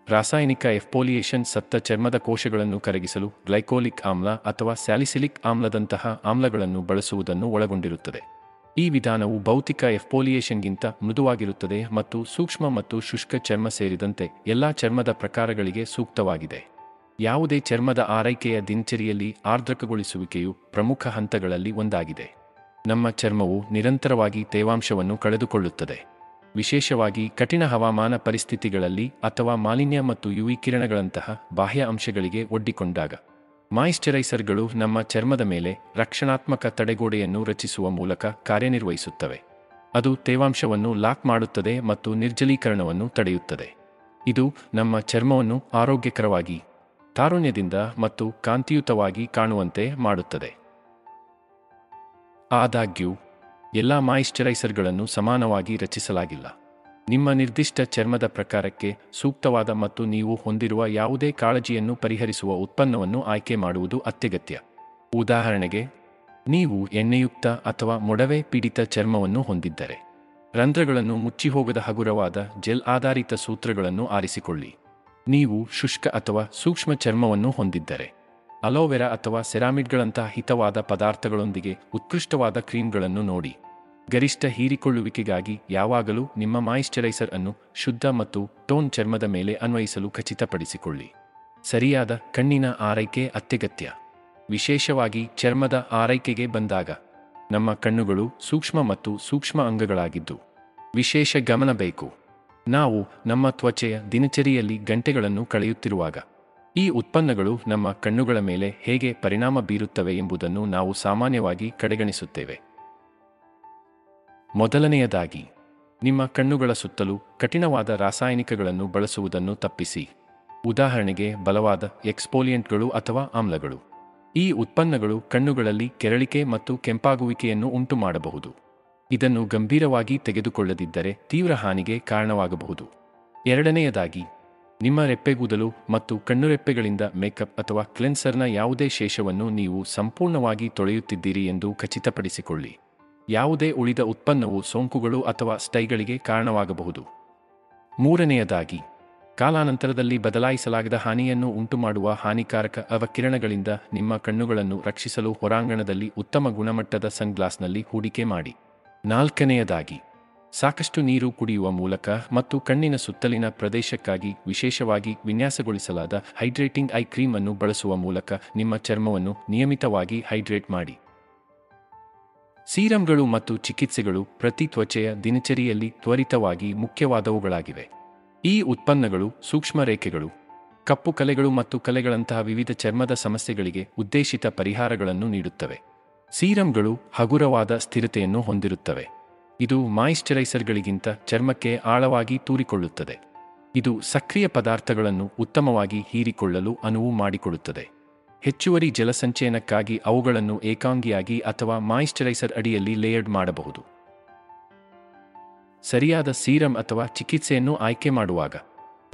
ರಾಸಾಯನಿಕ ಎಕ್ಸ್ಫೋಲಿಯೇಷನ್ ಸತ್ತ ಚರ್ಮದ ಕೋಶಗಳನ್ನು ಕರಗಿಸಲು ಗ್ಲೈಕೋಲಿಕ್ ಆಮ್ಲ ಅಥವಾ ಸ್ಯಾಲಿಸಿಲಿಕ್ ಆಮ್ಲದಂತಹ ಆಮ್ಲಗಳನ್ನು ಬಳಸುವುದನ್ನು ಒಳಗೊಂಡಿರುತ್ತದೆ. ಈ ವಿಧಾನವು ಭೌತಿಕ ಎಕ್ಸ್ಫೋಲಿಯೇಷನ್ಗಿಂತ ಮೃದುವಾಗಿರುತ್ತದೆ ಮತ್ತು ಸೂಕ್ಷ್ಮ ಮತ್ತು ಶುಷ್ಕ ಚರ್ಮ ಸೇರಿದಂತೆ ಎಲ್ಲಾ ಚರ್ಮದ ಪ್ರಕಾರಗಳಿಗೆ ಸೂಕ್ತವಾಗಿದೆ. ಯಾವುದೇ ಚರ್ಮದ ಆರೈಕೆಯ ದಿನಚರಿಯಲ್ಲಿ ಆರ್ದ್ರಕಗೊಳಿಸುವಿಕೆಯು ಪ್ರಮುಖ ಹಂತಗಳಲ್ಲಿ ಒಂದಾಗಿದೆ. ನಮ್ಮ ಚರ್ಮವು ನಿರಂತರವಾಗಿ ತೇವಾಂಶವನ್ನು ಕಳೆದುಕೊಳ್ಳುತ್ತದೆ, ವಿಶೇಷವಾಗಿ ಕಠಿಣ ಹವಾಮಾನ ಪರಿಸ್ಥಿತಿಗಳಲ್ಲಿ ಅಥವಾ ಮಾಲಿನ್ಯ ಮತ್ತು ಯುವಿ ಕಿರಣಗಳಂತಹ ಬಾಹ್ಯ ಅಂಶಗಳಿಗೆ ಒಡ್ಡಿಕೊಂಡಾಗ. ಮಾಯಿಶ್ಚರೈಸರ್ಗಳು ನಮ್ಮ ಚರ್ಮದ ಮೇಲೆ ರಕ್ಷಣಾತ್ಮಕ ತಡೆಗೋಡೆಯನ್ನು ರಚಿಸುವ ಮೂಲಕ ಕಾರ್ಯನಿರ್ವಹಿಸುತ್ತವೆ. ಅದು ತೇವಾಂಶವನ್ನು ಲಾಕ್ ಮಾಡುತ್ತದೆ ಮತ್ತು ನಿರ್ಜಲೀಕರಣವನ್ನು ತಡೆಯುತ್ತದೆ. ಇದು ನಮ್ಮ ಚರ್ಮವನ್ನು ಆರೋಗ್ಯಕರವಾಗಿ, ತಾರುಣ್ಯದಿಂದ ಮತ್ತು ಕಾಂತಿಯುತವಾಗಿ ಕಾಣುವಂತೆ ಮಾಡುತ್ತದೆ. ಆದಾಗ್ಯೂ, ಎಲ್ಲಾ ಮಾಯಿಶ್ಚರೈಸರ್ಗಳನ್ನು ಸಮಾನವಾಗಿ ರಚಿಸಲಾಗಿಲ್ಲ. ನಿಮ್ಮ ನಿರ್ದಿಷ್ಟ ಚರ್ಮದ ಪ್ರಕಾರಕ್ಕೆ ಸೂಕ್ತವಾದ ಮತ್ತು ನೀವು ಹೊಂದಿರುವ ಯಾವುದೇ ಕಾಳಜಿಯನ್ನು ಪರಿಹರಿಸುವ ಉತ್ಪನ್ನವನ್ನು ಆಯ್ಕೆ ಮಾಡುವುದು ಅತ್ಯಗತ್ಯ. ಉದಾಹರಣೆಗೆ, ನೀವು ಎಣ್ಣೆಯುಕ್ತ ಅಥವಾ ಮೊಡವೆ ಪೀಡಿತ ಚರ್ಮವನ್ನು ಹೊಂದಿದ್ದರೆ, ರಂಧ್ರಗಳನ್ನು ಮುಚ್ಚಿಹೋಗದ ಹಗುರವಾದ ಜೆಲ್ ಆಧಾರಿತ ಸೂತ್ರಗಳನ್ನು ಆರಿಸಿಕೊಳ್ಳಿ. ನೀವು ಶುಷ್ಕ ಅಥವಾ ಸೂಕ್ಷ್ಮ ಚರ್ಮವನ್ನು ಹೊಂದಿದ್ದರೆ, ಅಲೋವೆರಾ ಅಥವಾ ಸೆರಾಮಿಡ್ಗಳಂತಹ ಹಿತವಾದ ಪದಾರ್ಥಗಳೊಂದಿಗೆ ಉತ್ಕೃಷ್ಟವಾದ ಕ್ರೀಮ್ಗಳನ್ನು ನೋಡಿ. ಗರಿಷ್ಠ ಹೀರಿಕೊಳ್ಳುವಿಕೆಗಾಗಿ ಯಾವಾಗಲೂ ನಿಮ್ಮ ಮಾಯಿಶ್ಚರೈಸರ್ ಅನ್ನು ಶುದ್ಧ ಮತ್ತು ಟೋನ್ ಚರ್ಮದ ಮೇಲೆ ಅನ್ವಯಿಸಲು ಖಚಿತಪಡಿಸಿಕೊಳ್ಳಿ. ಸರಿಯಾದ ಕಣ್ಣಿನ ಆರೈಕೆ ಅತ್ಯಗತ್ಯ. ವಿಶೇಷವಾಗಿ ಚರ್ಮದ ಆರೈಕೆಗೆ ಬಂದಾಗ, ನಮ್ಮ ಕಣ್ಣುಗಳು ಸೂಕ್ಷ್ಮ ಮತ್ತು ಸೂಕ್ಷ್ಮ ಅಂಗಗಳಾಗಿದ್ದು ವಿಶೇಷ ಗಮನ ಬೇಕು. ನಾವು ನಮ್ಮ ತ್ವಚೆಯ ದಿನಚರಿಯಲ್ಲಿ ಗಂಟೆಗಳನ್ನು ಕಳೆಯುತ್ತಿರುವಾಗ, ಈ ಉತ್ಪನ್ನಗಳು ನಮ್ಮ ಕಣ್ಣುಗಳ ಮೇಲೆ ಹೇಗೆ ಪರಿಣಾಮ ಬೀರುತ್ತವೆ ಎಂಬುದನ್ನು ನಾವು ಸಾಮಾನ್ಯವಾಗಿ ಕಡೆಗಣಿಸುತ್ತೇವೆ. ಮೊದಲನೆಯದಾಗಿ, ನಿಮ್ಮ ಕಣ್ಣುಗಳ ಸುತ್ತಲೂ ಕಠಿಣವಾದ ರಾಸಾಯನಿಕಗಳನ್ನು ಬಳಸುವುದನ್ನು ತಪ್ಪಿಸಿ. ಉದಾಹರಣೆಗೆ, ಬಲವಾದ ಎಕ್ಸ್ಫೋಲಿಯೆಂಟ್ಗಳು ಅಥವಾ ಆಮ್ಲಗಳು. ಈ ಉತ್ಪನ್ನಗಳು ಕಣ್ಣುಗಳಲ್ಲಿ ಕೆರಳಿಕೆ ಮತ್ತು ಕೆಂಪಾಗುವಿಕೆಯನ್ನು ಉಂಟುಮಾಡಬಹುದು. ಇದನ್ನು ಗಂಭೀರವಾಗಿ ತೆಗೆದುಕೊಳ್ಳದಿದ್ದರೆ ತೀವ್ರ ಹಾನಿಗೆ ಕಾರಣವಾಗಬಹುದು. ಎರಡನೆಯದಾಗಿ, ನಿಮ್ಮ ರೆಪ್ಪೆಗೂದಲು ಮತ್ತು ಕಣ್ಣುರೆಪ್ಪೆಗಳಿಂದ ಮೇಕಪ್ ಅಥವಾ ಕ್ಲೆನ್ಸರ್ನ ಯಾವುದೇ ಶೇಷವನ್ನು ನೀವು ಸಂಪೂರ್ಣವಾಗಿ ತೊಳೆಯುತ್ತಿದ್ದೀರಿ ಎಂದು ಖಚಿತಪಡಿಸಿಕೊಳ್ಳಿ. ಯಾವುದೇ ಉಳಿದ ಉತ್ಪನ್ನವು ಸೋಂಕುಗಳು ಅಥವಾ ಸ್ಟೈಗಳಿಗೆ ಕಾರಣವಾಗಬಹುದು. ಮೂರನೆಯದಾಗಿ, ಕಾಲಾನಂತರದಲ್ಲಿ ಬದಲಾಯಿಸಲಾಗದ ಹಾನಿಯನ್ನು ಉಂಟುಮಾಡುವ ಹಾನಿಕಾರಕ ಅವಕಿರಣಗಳಿಂದ ನಿಮ್ಮ ಕಣ್ಣುಗಳನ್ನು ರಕ್ಷಿಸಲು ಹೊರಾಂಗಣದಲ್ಲಿ ಉತ್ತಮ ಗುಣಮಟ್ಟದ ಸನ್ಗ್ಲಾಸ್ನಲ್ಲಿ ಹೂಡಿಕೆ ಮಾಡಿ. ನಾಲ್ಕನೆಯದಾಗಿ, ಸಾಕಷ್ಟು ನೀರು ಕುಡಿಯುವ ಮೂಲಕ ಮತ್ತು ಕಣ್ಣಿನ ಸುತ್ತಲಿನ ಪ್ರದೇಶಕ್ಕಾಗಿ ವಿಶೇಷವಾಗಿ ವಿನ್ಯಾಸಗೊಳಿಸಲಾದ ಹೈಡ್ರೇಟಿಂಗ್ ಐ ಕ್ರೀಮ್ ಅನ್ನು ಬಳಸುವ ಮೂಲಕ ನಿಮ್ಮ ಚರ್ಮವನ್ನು ನಿಯಮಿತವಾಗಿ ಹೈಡ್ರೇಟ್ ಮಾಡಿ. ಸೀರಂಗಳು ಮತ್ತು ಚಿಕಿತ್ಸೆಗಳು ಪ್ರತಿ ತ್ವಚೆಯ ದಿನಚರಿಯಲ್ಲಿ ತ್ವರಿತವಾಗಿ ಮುಖ್ಯವಾದವುಗಳಾಗಿವೆ. ಈ ಉತ್ಪನ್ನಗಳು ಸೂಕ್ಷ್ಮ ರೇಖೆಗಳು, ಕಪ್ಪು ಕಲೆಗಳು ಮತ್ತು ಕಲೆಗಳಂತಹ ವಿವಿಧ ಚರ್ಮದ ಸಮಸ್ಯೆಗಳಿಗೆ ಉದ್ದೇಶಿತ ಪರಿಹಾರಗಳನ್ನು ನೀಡುತ್ತವೆ. ಸೀರಂಗಳು ಹಗುರವಾದ ಸ್ಥಿರತೆಯನ್ನು ಹೊಂದಿರುತ್ತವೆ. ಇದು ಮಾಯಿಶ್ಚರೈಸರ್ಗಳಿಗಿಂತ ಚರ್ಮಕ್ಕೆ ಆಳವಾಗಿ ತೂರಿಕೊಳ್ಳುತ್ತದೆ. ಇದು ಸಕ್ರಿಯ ಪದಾರ್ಥಗಳನ್ನು ಉತ್ತಮವಾಗಿ ಹೀರಿಕೊಳ್ಳಲು ಅನುವು ಮಾಡಿಕೊಡುತ್ತದೆ. ಹೆಚ್ಚುವರಿ ಜಲಸಂಚಯನಕ್ಕಾಗಿ ಅವುಗಳನ್ನು ಏಕಾಂಗಿಯಾಗಿ ಅಥವಾ ಮಾಯಿಶ್ಚರೈಸರ್ ಅಡಿಯಲ್ಲಿ ಲೇಯರ್ಡ್ ಮಾಡಬಹುದು. ಸರಿಯಾದ ಸೀರಮ್ ಅಥವಾ ಚಿಕಿತ್ಸೆಯನ್ನು ಆಯ್ಕೆ ಮಾಡುವಾಗ,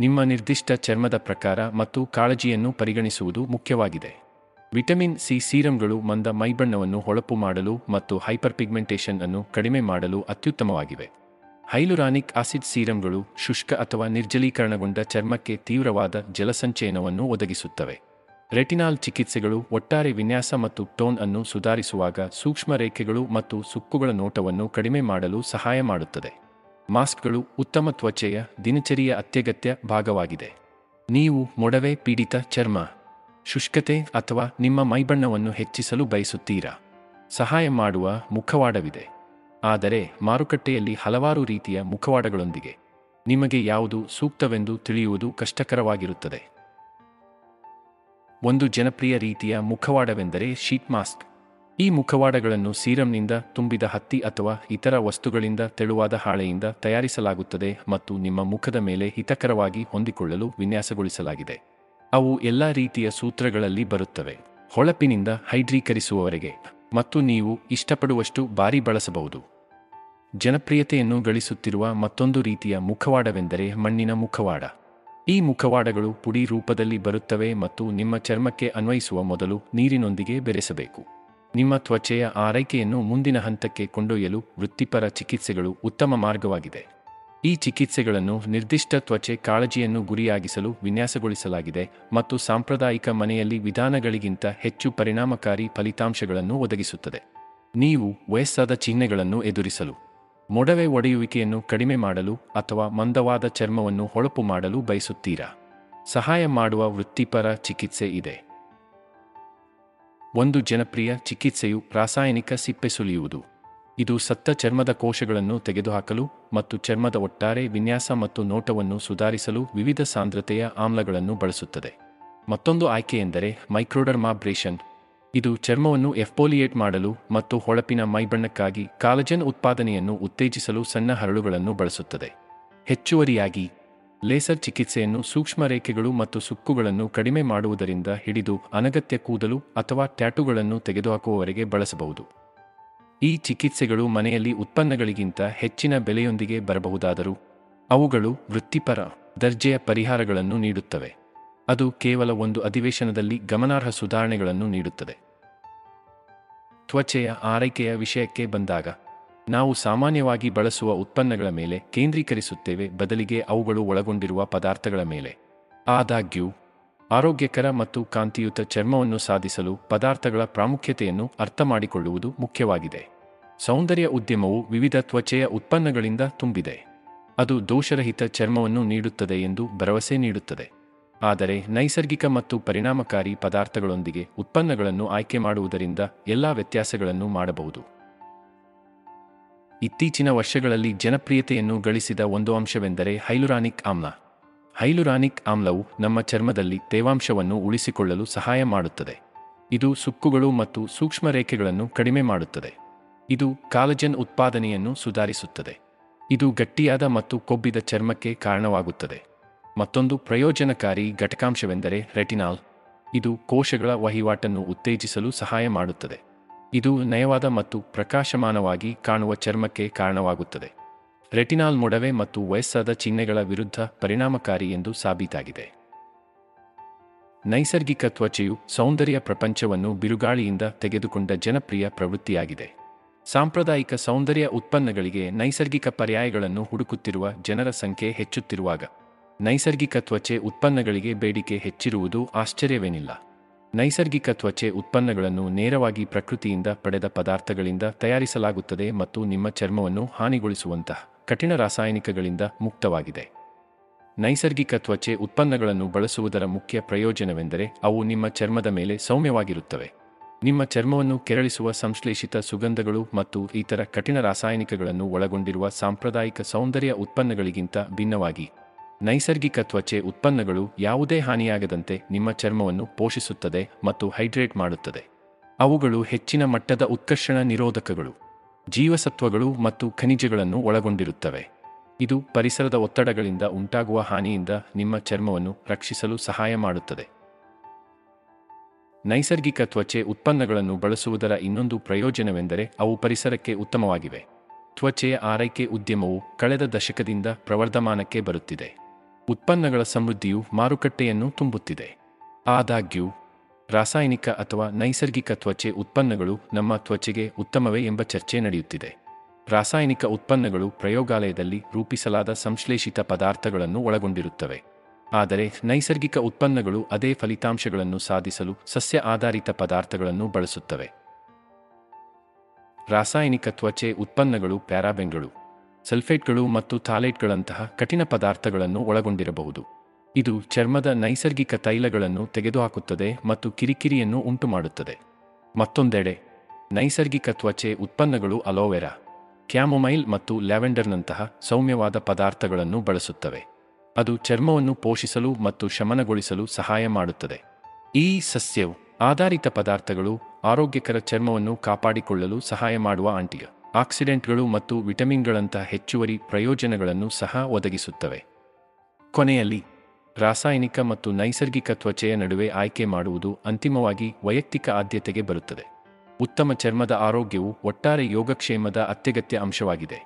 ನಿಮ್ಮ ನಿರ್ದಿಷ್ಟ ಚರ್ಮದ ಪ್ರಕಾರ ಮತ್ತು ಕಾಳಜಿಯನ್ನು ಪರಿಗಣಿಸುವುದು ಮುಖ್ಯವಾಗಿದೆ. ವಿಟಮಿನ್ ಸಿ ಸೀರಂಗಳು ಮಂದ ಮೈಬಣ್ಣವನ್ನು ಹೊಳಪು ಮಾಡಲು ಮತ್ತು ಹೈಪರ್ಪಿಗ್ಮೆಂಟೇಷನ್ ಅನ್ನು ಕಡಿಮೆ ಮಾಡಲು ಅತ್ಯುತ್ತಮವಾಗಿವೆ. ಹೈಲುರಾನಿಕ್ ಆಸಿಡ್ ಸೀರಂಗಳು ಶುಷ್ಕ ಅಥವಾ ನಿರ್ಜಲೀಕರಣಗೊಂಡ ಚರ್ಮಕ್ಕೆ ತೀವ್ರವಾದ ಜಲಸಂಚಯನವನ್ನು ಒದಗಿಸುತ್ತವೆ. ರೆಟಿನಾಲ್ ಚಿಕಿತ್ಸೆಗಳು ಒಟ್ಟಾರೆ ವಿನ್ಯಾಸ ಮತ್ತು ಟೋನ್ ಅನ್ನು ಸುಧಾರಿಸುವಾಗ ಸೂಕ್ಷ್ಮ ರೇಖೆಗಳು ಮತ್ತು ಸುಕ್ಕುಗಳ ನೋಟವನ್ನು ಕಡಿಮೆ ಮಾಡಲು ಸಹಾಯ ಮಾಡುತ್ತದೆ. ಮಾಸ್ಕ್ಗಳು ಉತ್ತಮ ತ್ವಚೆಯ ದಿನಚರಿಯ ಅತ್ಯಗತ್ಯ ಭಾಗವಾಗಿದೆ. ನೀವು ಮೊಡವೆ ಪೀಡಿತ ಚರ್ಮ, ಶುಷ್ಕತೆ ಅಥವಾ ನಿಮ್ಮ ಮೈಬಣ್ಣವನ್ನು ಹೆಚ್ಚಿಸಲು ಬಯಸುತ್ತೀರಾ? ಸಹಾಯ ಮಾಡುವ ಮುಖವಾಡವಿದೆ. ಆದರೆ ಮಾರುಕಟ್ಟೆಯಲ್ಲಿ ಹಲವಾರು ರೀತಿಯ ಮುಖವಾಡಗಳೊಂದಿಗೆ ನಿಮಗೆ ಯಾವುದು ಸೂಕ್ತವೆಂದು ತಿಳಿಯುವುದು ಕಷ್ಟಕರವಾಗಿರುತ್ತದೆ. ಒಂದು ಜನಪ್ರಿಯ ರೀತಿಯ ಮುಖವಾಡವೆಂದರೆ ಶೀಟ್ ಮಾಸ್ಕ್. ಈ ಮುಖವಾಡಗಳನ್ನು ಸೀರಂನಿಂದ ತುಂಬಿದ ಹತ್ತಿ ಅಥವಾ ಇತರ ವಸ್ತುಗಳಿಂದ ತೆಳುವಾದ ಹಾಳೆಯಿಂದ ತಯಾರಿಸಲಾಗುತ್ತದೆ ಮತ್ತು ನಿಮ್ಮ ಮುಖದ ಮೇಲೆ ಹಿತಕರವಾಗಿ ಹೊಂದಿಕೊಳ್ಳಲು ವಿನ್ಯಾಸಗೊಳಿಸಲಾಗಿದೆ. ಅವು ಎಲ್ಲ ರೀತಿಯ ಸೂತ್ರಗಳಲ್ಲಿ ಬರುತ್ತವೆ, ಹೊಳಪಿನಿಂದ ಹೈಡ್ರೀಕರಿಸುವವರೆಗೆ, ಮತ್ತು ನೀವು ಇಷ್ಟಪಡುವಷ್ಟು ಬಾರಿ ಬಳಸಬಹುದು. ಜನಪ್ರಿಯತೆಯನ್ನು ಗಳಿಸುತ್ತಿರುವ ಮತ್ತೊಂದು ರೀತಿಯ ಮುಖವಾಡವೆಂದರೆ ಮಣ್ಣಿನ ಮುಖವಾಡ. ಈ ಮುಖವಾಡಗಳು ಪುಡಿ ರೂಪದಲ್ಲಿ ಬರುತ್ತವೆ ಮತ್ತು ನಿಮ್ಮ ಚರ್ಮಕ್ಕೆ ಅನ್ವಯಿಸುವ ಮೊದಲು ನೀರಿನೊಂದಿಗೆ ಬೆರೆಸಬೇಕು. ನಿಮ್ಮ ತ್ವಚೆಯ ಆರೈಕೆಯನ್ನು ಮುಂದಿನ ಹಂತಕ್ಕೆ ಕೊಂಡೊಯ್ಯಲು ವೃತ್ತಿಪರ ಚಿಕಿತ್ಸೆಗಳು ಉತ್ತಮ ಮಾರ್ಗವಾಗಿದೆ. ಈ ಚಿಕಿತ್ಸೆಗಳನ್ನು ನಿರ್ದಿಷ್ಟ ತ್ವಚೆ ಕಾಳಜಿಯನ್ನು ಗುರಿಯಾಗಿಸಲು ವಿನ್ಯಾಸಗೊಳಿಸಲಾಗಿದೆ ಮತ್ತು ಸಾಂಪ್ರದಾಯಿಕ ಮನೆಯಲ್ಲಿ ವಿಧಾನಗಳಿಗಿಂತ ಹೆಚ್ಚು ಪರಿಣಾಮಕಾರಿ ಫಲಿತಾಂಶಗಳನ್ನು ಒದಗಿಸುತ್ತದೆ. ನೀವು ವಯಸ್ಸಾದ ಚಿಹ್ನೆಗಳನ್ನು ಎದುರಿಸಲು, ಮೊಡವೆ ಒಡೆಯುವಿಕೆಯನ್ನು ಕಡಿಮೆ ಮಾಡಲು ಅಥವಾ ಮಂದವಾದ ಚರ್ಮವನ್ನು ಹೊಳಪು ಮಾಡಲು ಬಯಸುತ್ತೀರಾ? ಸಹಾಯ ಮಾಡುವ ವೃತ್ತಿಪರ ಚಿಕಿತ್ಸೆ ಇದೆ. ಒಂದು ಜನಪ್ರಿಯ ಚಿಕಿತ್ಸೆಯು ರಾಸಾಯನಿಕ ಸಿಪ್ಪೆ ಸುಲಿಯುವುದು. ಇದು ಸತ್ತ ಚರ್ಮದ ಕೋಶಗಳನ್ನು ತೆಗೆದುಹಾಕಲು ಮತ್ತು ಚರ್ಮದ ಒಟ್ಟಾರೆ ವಿನ್ಯಾಸ ಮತ್ತು ನೋಟವನ್ನು ಸುಧಾರಿಸಲು ವಿವಿಧ ಸಾಂದ್ರತೆಯ ಆಮ್ಲಗಳನ್ನು ಬಳಸುತ್ತದೆ. ಮತ್ತೊಂದು ಆಯ್ಕೆಯೆಂದರೆ ಮೈಕ್ರೋಡರ್ಮಾಬ್ರೇಷನ್. ಇದು ಚರ್ಮವನ್ನು ಎಫ್ಪೋಲಿಯೇಟ್ ಮಾಡಲು ಮತ್ತು ಹೊಳಪಿನ ಮೈಬಣ್ಣಕ್ಕಾಗಿ ಕಾಲಜನ್ ಉತ್ಪಾದನೆಯನ್ನು ಉತ್ತೇಜಿಸಲು ಸಣ್ಣ ಹರಳುಗಳನ್ನು ಬಳಸುತ್ತದೆ. ಹೆಚ್ಚುವರಿಯಾಗಿ, ಲೇಸರ್ ಚಿಕಿತ್ಸೆಯನ್ನು ಸೂಕ್ಷ್ಮ ರೇಖೆಗಳು ಮತ್ತು ಸುಕ್ಕುಗಳನ್ನು ಕಡಿಮೆ ಮಾಡುವುದರಿಂದ ಹಿಡಿದು ಅನಗತ್ಯ ಕೂದಲು ಅಥವಾ ಟ್ಯಾಟೂಗಳನ್ನು ತೆಗೆದುಹಾಕುವವರೆಗೆ ಬಳಸಬಹುದು. ಈ ಚಿಕಿತ್ಸೆಗಳು ಮನೆಯಲ್ಲಿ ಉತ್ಪನ್ನಗಳಿಗಿಂತ ಹೆಚ್ಚಿನ ಬೆಲೆಯೊಂದಿಗೆ ಬರಬಹುದಾದರೂ ಅವುಗಳು ವೃತ್ತಿಪರ ದರ್ಜೆಯ ಪರಿಹಾರಗಳನ್ನು ನೀಡುತ್ತವೆ. ಅದು ಕೇವಲ ಒಂದು ಅಧಿವೇಶನದಲ್ಲಿ ಗಮನಾರ್ಹ ಸುಧಾರಣೆಗಳನ್ನು ನೀಡುತ್ತದೆ. ತ್ವಚೆಯ ಆರೈಕೆಯ ವಿಷಯಕ್ಕೆ ಬಂದಾಗ, ನಾವು ಸಾಮಾನ್ಯವಾಗಿ ಬಳಸುವ ಉತ್ಪನ್ನಗಳ ಮೇಲೆ ಕೇಂದ್ರೀಕರಿಸುತ್ತೇವೆ ಬದಲಿಗೆ ಅವುಗಳು ಒಳಗೊಂಡಿರುವ ಪದಾರ್ಥಗಳ ಮೇಲೆ. ಆದಾಗ್ಯೂ, ಆರೋಗ್ಯಕರ ಮತ್ತು ಕಾಂತಿಯುತ ಚರ್ಮವನ್ನು ಸಾಧಿಸಲು ಪದಾರ್ಥಗಳ ಪ್ರಾಮುಖ್ಯತೆಯನ್ನು ಅರ್ಥಮಾಡಿಕೊಳ್ಳುವುದು ಮುಖ್ಯವಾಗಿದೆ. ಸೌಂದರ್ಯ ಉದ್ಯಮವು ವಿವಿಧ ತ್ವಚೆಯ ಉತ್ಪನ್ನಗಳಿಂದ ತುಂಬಿದೆ. ಅದು ದೋಷರಹಿತ ಚರ್ಮವನ್ನು ನೀಡುತ್ತದೆ ಎಂದು ಭರವಸೆ ನೀಡುತ್ತದೆ. ಆದರೆ ನೈಸರ್ಗಿಕ ಮತ್ತು ಪರಿಣಾಮಕಾರಿ ಪದಾರ್ಥಗಳೊಂದಿಗೆ ಉತ್ಪನ್ನಗಳನ್ನು ಆಯ್ಕೆ ಮಾಡುವುದರಿಂದ ಎಲ್ಲಾ ವ್ಯತ್ಯಾಸಗಳನ್ನು ಮಾಡಬಹುದು. ಇತ್ತೀಚಿನ ವರ್ಷಗಳಲ್ಲಿ ಜನಪ್ರಿಯತೆಯನ್ನು ಗಳಿಸಿದ ಒಂದು ಅಂಶವೆಂದರೆ ಹೈಲುರಾನಿಕ್ ಆಮ್ಲ. ಹೈಲುರಾನಿಕ್ ಆಮ್ಲವು ನಮ್ಮ ಚರ್ಮದಲ್ಲಿ ತೇವಾಂಶವನ್ನು ಉಳಿಸಿಕೊಳ್ಳಲು ಸಹಾಯ ಮಾಡುತ್ತದೆ. ಇದು ಸುಕ್ಕುಗಳು ಮತ್ತು ಸೂಕ್ಷ್ಮ ರೇಖೆಗಳನ್ನು ಕಡಿಮೆ ಮಾಡುತ್ತದೆ. ಇದು ಕಾಲಜನ್ ಉತ್ಪಾದನೆಯನ್ನು ಸುಧಾರಿಸುತ್ತದೆ. ಇದು ಗಟ್ಟಿಯಾದ ಮತ್ತು ಕೊಬ್ಬಿದ ಚರ್ಮಕ್ಕೆ ಕಾರಣವಾಗುತ್ತದೆ. ಮತ್ತೊಂದು ಪ್ರಯೋಜನಕಾರಿ ಘಟಕಾಂಶವೆಂದರೆ ರೆಟಿನಾಲ್. ಇದು ಕೋಶಗಳ ವಹಿವಾಟನ್ನು ಉತ್ತೇಜಿಸಲು ಸಹಾಯ ಮಾಡುತ್ತದೆ. ಇದು ನಯವಾದ ಮತ್ತು ಪ್ರಕಾಶಮಾನವಾಗಿ ಕಾಣುವ ಚರ್ಮಕ್ಕೆ ಕಾರಣವಾಗುತ್ತದೆ. ರೆಟಿನಾಲ್ ಮೊಡವೆ ಮತ್ತು ವಯಸ್ಸಾದ ಚಿಹ್ನೆಗಳ ವಿರುದ್ಧ ಪರಿಣಾಮಕಾರಿ ಎಂದು ಸಾಬೀತಾಗಿದೆ. ನೈಸರ್ಗಿಕ ತ್ವಚೆಯು ಸೌಂದರ್ಯ ಪ್ರಪಂಚವನ್ನು ಬಿರುಗಾಳಿಯಿಂದ ತೆಗೆದುಕೊಂಡ ಜನಪ್ರಿಯ ಪ್ರವೃತ್ತಿಯಾಗಿದೆ. ಸಾಂಪ್ರದಾಯಿಕ ಸೌಂದರ್ಯ ಉತ್ಪನ್ನಗಳಿಗೆ ನೈಸರ್ಗಿಕ ಪರ್ಯಾಯಗಳನ್ನು ಹುಡುಕುತ್ತಿರುವ ಜನರ ಸಂಖ್ಯೆ ಹೆಚ್ಚುತ್ತಿರುವಾಗ, ನೈಸರ್ಗಿಕ ತ್ವಚೆ ಉತ್ಪನ್ನಗಳಿಗೆ ಬೇಡಿಕೆ ಹೆಚ್ಚಿರುವುದು ಆಶ್ಚರ್ಯವೇನಿಲ್ಲ. ನೈಸರ್ಗಿಕ ತ್ವಚೆ ಉತ್ಪನ್ನಗಳನ್ನು ನೇರವಾಗಿ ಪ್ರಕೃತಿಯಿಂದ ಪಡೆದ ಪದಾರ್ಥಗಳಿಂದ ತಯಾರಿಸಲಾಗುತ್ತದೆ ಮತ್ತು ನಿಮ್ಮ ಚರ್ಮವನ್ನು ಹಾನಿಗೊಳಿಸುವಂತಹ ಕಠಿಣ ರಾಸಾಯನಿಕಗಳಿಂದ ಮುಕ್ತವಾಗಿದೆ. ನೈಸರ್ಗಿಕ ತ್ವಚೆ ಉತ್ಪನ್ನಗಳನ್ನು ಬಳಸುವುದರ ಮುಖ್ಯ ಪ್ರಯೋಜನವೆಂದರೆ ಅವು ನಿಮ್ಮ ಚರ್ಮದ ಮೇಲೆ ಸೌಮ್ಯವಾಗಿರುತ್ತವೆ. ನಿಮ್ಮ ಚರ್ಮವನ್ನು ಕೆರಳಿಸುವ ಸಂಶ್ಲೇಷಿತ ಸುಗಂಧಗಳು ಮತ್ತು ಇತರ ಕಠಿಣ ರಾಸಾಯನಿಕಗಳನ್ನು ಒಳಗೊಂಡಿರುವ ಸಾಂಪ್ರದಾಯಿಕ ಸೌಂದರ್ಯ ಉತ್ಪನ್ನಗಳಿಗಿಂತ ಭಿನ್ನವಾಗಿ, ನೈಸರ್ಗಿಕ ತ್ವಚೆ ಉತ್ಪನ್ನಗಳು ಯಾವುದೇ ಹಾನಿಯಾಗದಂತೆ ನಿಮ್ಮ ಚರ್ಮವನ್ನು ಪೋಷಿಸುತ್ತದೆ ಮತ್ತು ಹೈಡ್ರೇಟ್ ಮಾಡುತ್ತದೆ. ಅವುಗಳು ಹೆಚ್ಚಿನ ಮಟ್ಟದ ಉತ್ಕರ್ಷಣ ನಿರೋಧಕಗಳು, ಜೀವಸತ್ವಗಳು ಮತ್ತು ಖನಿಜಗಳನ್ನು ಒಳಗೊಂಡಿರುತ್ತವೆ. ಇದು ಪರಿಸರದ ಒತ್ತಡಗಳಿಂದ ಉಂಟಾಗುವ ಹಾನಿಯಿಂದ ನಿಮ್ಮ ಚರ್ಮವನ್ನು ರಕ್ಷಿಸಲು ಸಹಾಯ ಮಾಡುತ್ತದೆ. ನೈಸರ್ಗಿಕ ತ್ವಚೆ ಉತ್ಪನ್ನಗಳನ್ನು ಬಳಸುವುದರ ಇನ್ನೊಂದು ಪ್ರಯೋಜನವೆಂದರೆ ಅವು ಪರಿಸರಕ್ಕೆ ಉತ್ತಮವಾಗಿವೆ. ತ್ವಚೆಯ ಆರೈಕೆ ಉದ್ಯಮವು ಕಳೆದ ದಶಕದಿಂದ ಪ್ರವರ್ಧಮಾನಕ್ಕೆ ಬರುತ್ತಿದೆ. ಉತ್ಪನ್ನಗಳ ಸಮೃದ್ಧಿಯು ಮಾರುಕಟ್ಟೆಯನ್ನು ತುಂಬುತ್ತಿದೆ. ಆದಾಗ್ಯೂ, ರಾಸಾಯನಿಕ ಅಥವಾ ನೈಸರ್ಗಿಕ ತ್ವಚೆ ಉತ್ಪನ್ನಗಳು ನಮ್ಮ ತ್ವಚೆಗೆ ಉತ್ತಮವೇ ಎಂಬ ಚರ್ಚೆ ನಡೆಯುತ್ತಿದೆ. ರಾಸಾಯನಿಕ ಉತ್ಪನ್ನಗಳು ಪ್ರಯೋಗಾಲಯದಲ್ಲಿ ರೂಪಿಸಲಾದ ಸಂಶ್ಲೇಷಿತ ಪದಾರ್ಥಗಳನ್ನು ಒಳಗೊಂಡಿರುತ್ತವೆ. ಆದರೆ ನೈಸರ್ಗಿಕ ಉತ್ಪನ್ನಗಳು ಅದೇ ಫಲಿತಾಂಶಗಳನ್ನು ಸಾಧಿಸಲು ಸಸ್ಯ ಆಧಾರಿತ ಪದಾರ್ಥಗಳನ್ನು ಬಳಸುತ್ತವೆ. ರಾಸಾಯನಿಕ ತ್ವಚೆ ಉತ್ಪನ್ನಗಳು ಪ್ಯಾರಾಬೆನ್ಗಳು, ಸಲ್ಫೇಟ್ಗಳು ಮತ್ತು ಥಾಲೇಟ್ಗಳಂತಹ ಕಠಿಣ ಪದಾರ್ಥಗಳನ್ನು ಒಳಗೊಂಡಿರಬಹುದು. ಇದು ಚರ್ಮದ ನೈಸರ್ಗಿಕ ತೈಲಗಳನ್ನು ತೆಗೆದುಹಾಕುತ್ತದೆ ಮತ್ತು ಕಿರಿಕಿರಿಯನ್ನು ಉಂಟುಮಾಡುತ್ತದೆ. ಮತ್ತೊಂದೆಡೆ ನೈಸರ್ಗಿಕ ತ್ವಚೆ ಉತ್ಪನ್ನಗಳು ಅಲೋವೆರಾ, ಕ್ಯಾಮೊಮೈಲ್ ಮತ್ತು ಲ್ಯಾವೆಂಡರ್ನಂತಹ ಸೌಮ್ಯವಾದ ಪದಾರ್ಥಗಳನ್ನು ಬಳಸುತ್ತವೆ. ಅದು ಚರ್ಮವನ್ನು ಪೋಷಿಸಲು ಮತ್ತು ಶಮನಗೊಳಿಸಲು ಸಹಾಯ ಮಾಡುತ್ತದೆ. ಈ ಸಸ್ಯ ಆಧಾರಿತ ಪದಾರ್ಥಗಳು ಆರೋಗ್ಯಕರ ಚರ್ಮವನ್ನು ಕಾಪಾಡಿಕೊಳ್ಳಲು ಸಹಾಯ ಮಾಡುವ ಆಕ್ಸಿಡೆಂಟ್ಗಳು ಮತ್ತು ವಿಟಮಿನ್ಗಳಂತಹ ಹೆಚ್ಚುವರಿ ಪ್ರಯೋಜನಗಳನ್ನು ಸಹ ಒದಗಿಸುತ್ತವೆ. ಕೊನೆಯಲ್ಲಿ ರಾಸಾಯನಿಕ ಮತ್ತು ನೈಸರ್ಗಿಕ ತ್ವಚೆಯ ನಡುವೆ ಆಯ್ಕೆ ಮಾಡುವುದು ಅಂತಿಮವಾಗಿ ವೈಯಕ್ತಿಕ ಆದ್ಯತೆಗೆ ಬರುತ್ತದೆ. ಉತ್ತಮ ಚರ್ಮದ ಆರೋಗ್ಯವು ಒಟ್ಟಾರೆ ಯೋಗಕ್ಷೇಮದ ಅತ್ಯಗತ್ಯ ಅಂಶವಾಗಿದೆ.